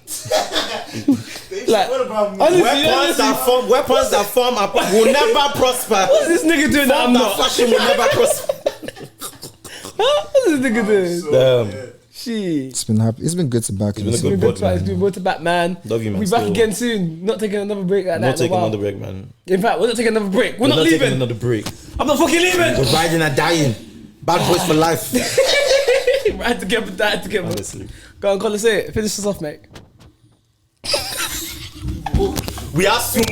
[SPEAKER 3] Like,
[SPEAKER 2] weapons that form will never prosper.
[SPEAKER 3] What's this nigga doing that I'm not?
[SPEAKER 2] Fashion will never prosper.
[SPEAKER 3] What's this nigga doing?
[SPEAKER 2] Damn.
[SPEAKER 3] Shit.
[SPEAKER 1] It's been happy. It's been good to back.
[SPEAKER 2] It's been good,
[SPEAKER 3] It's been good to back, man.
[SPEAKER 2] Love you, man.
[SPEAKER 3] We back again soon. Not taking another break like that.
[SPEAKER 2] Not taking another break, man.
[SPEAKER 3] In fact, we're not taking another break. We're not
[SPEAKER 2] taking
[SPEAKER 3] leaving.
[SPEAKER 2] another break.
[SPEAKER 3] I'm not fucking leaving.
[SPEAKER 2] We're riding and dying. Bad boys for life.
[SPEAKER 3] Ride together, die together.
[SPEAKER 2] Honestly.
[SPEAKER 3] Go on, Colin, say it. Finish this off, mate.
[SPEAKER 2] We ask too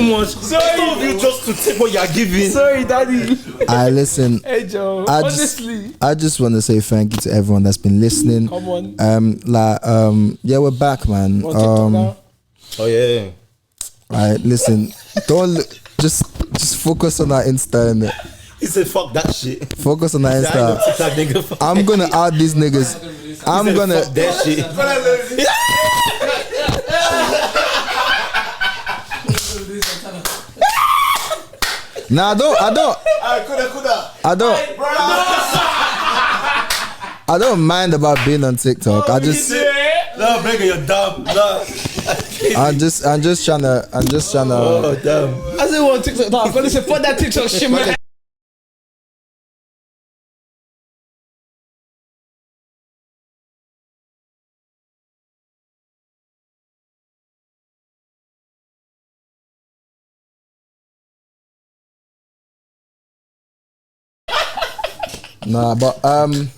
[SPEAKER 2] much. Sorry, you just to take what you're giving.
[SPEAKER 3] Sorry, daddy.
[SPEAKER 1] I listen.
[SPEAKER 3] Hey, Joe. Honestly.
[SPEAKER 1] I just want to say thank you to everyone that's been listening.
[SPEAKER 3] Come on.
[SPEAKER 1] Yeah, we're back, man.
[SPEAKER 3] On TikTok now?
[SPEAKER 2] Oh yeah.
[SPEAKER 1] Alright, listen. Just focus on our Insta, innit?
[SPEAKER 2] He said, "Fuck that shit."
[SPEAKER 1] Focus on our Insta. I'm gonna add these niggas. I'm gonna.
[SPEAKER 2] Fuck that shit.
[SPEAKER 1] Nah, I don't mind about being on TikTok. I just.
[SPEAKER 2] No, Beggar, you're dumb. No.
[SPEAKER 1] I'm just trying to.
[SPEAKER 2] Oh damn.
[SPEAKER 3] I said, "What TikTok?" No, I'm gonna say, "Fuck that TikTok shit, man."
[SPEAKER 1] Nah, but I'm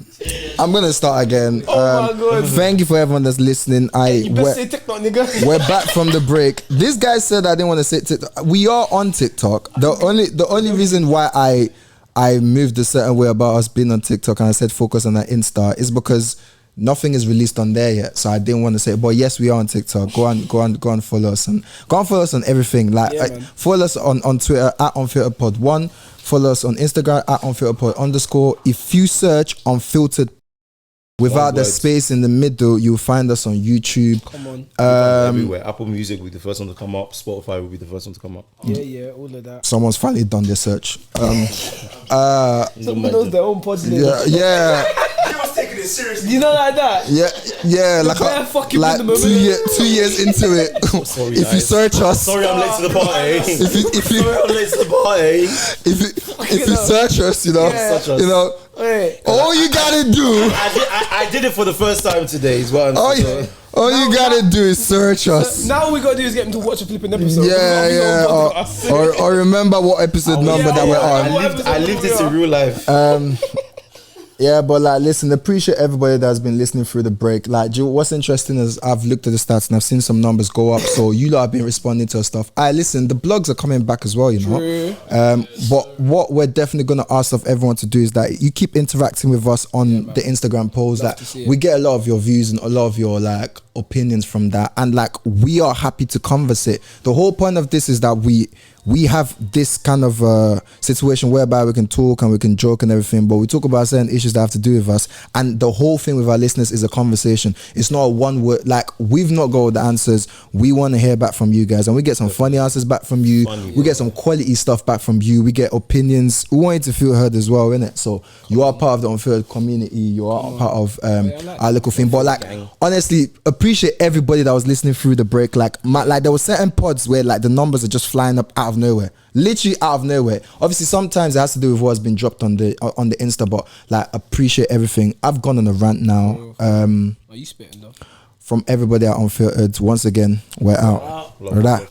[SPEAKER 1] gonna start again.
[SPEAKER 3] Oh my God.
[SPEAKER 1] Thank you for everyone that's listening.
[SPEAKER 3] You better say TikTok, nigga.
[SPEAKER 1] We're back from the break. This guy said I didn't want to say TikTok. We are on TikTok. The only reason why I moved a certain way about us being on TikTok and I said focus on our Insta is because nothing is released on there yet. So I didn't want to say it. But yes, we are on TikTok. Go on follow us and go on follow us on everything. Like follow us on Twitter at unfilteredpod1. Follow us on Instagram at unfilteredpod_. If you search unfiltered without the space in the middle, you'll find us on YouTube.
[SPEAKER 3] Come on.
[SPEAKER 2] Everywhere. Apple Music will be the first one to come up. Spotify will be the first one to come up.
[SPEAKER 3] Yeah, all of that.
[SPEAKER 1] Someone's finally done their search.
[SPEAKER 3] Someone knows their own podcast.
[SPEAKER 1] Yeah.
[SPEAKER 4] He was taking it seriously.
[SPEAKER 3] You know, like that.
[SPEAKER 1] Yeah. Like 2 years into it.
[SPEAKER 2] Sorry,
[SPEAKER 1] if you search us,
[SPEAKER 2] sorry, I'm late to the party.
[SPEAKER 1] Sorry,
[SPEAKER 2] I'm late to the party.
[SPEAKER 1] If you search us, you know,
[SPEAKER 3] Wait.
[SPEAKER 1] all you gotta do.
[SPEAKER 2] I did it for the first time today. Is what I'm
[SPEAKER 1] All you gotta do is search us.
[SPEAKER 3] Now all we gotta do is get him to watch a flipping episode.
[SPEAKER 1] Or remember what episode number that we're on.
[SPEAKER 2] I lived this in real life.
[SPEAKER 1] Yeah, but like, listen, appreciate everybody that's been listening through the break. Like, what's interesting is I've looked at the stats and I've seen some numbers go up. So you lot have been responding to our stuff. Listen, the blogs are coming back as well, you know. But what we're definitely gonna ask of everyone to do is that you keep interacting with us on the Instagram polls. Like, we get a lot of your views and a lot of your like opinions from that, and like we are happy to conversate. The whole point of this is that we have this kind of situation whereby we can talk and we can joke and everything, but we talk about certain issues that have to do with us, and the whole thing with our listeners is a conversation. It's not a one word, like we've not got all the answers. We want to hear back from you guys, and we get some funny answers back from you. We get some quality stuff back from you. We get opinions. We want you to feel heard as well, innit? So you are part of the Unfiltered community. You are part of our little thing. But like, honestly, appreciate everybody that was listening through the break. Like there were certain pods where like the numbers are just flying up out of nowhere, literally out of nowhere. Obviously sometimes it has to do with what's been dropped on the Insta, but like appreciate everything. I've gone on a rant now.
[SPEAKER 3] Are you spitting though?
[SPEAKER 1] From everybody at Unfiltered, once again, we're out.
[SPEAKER 2] Love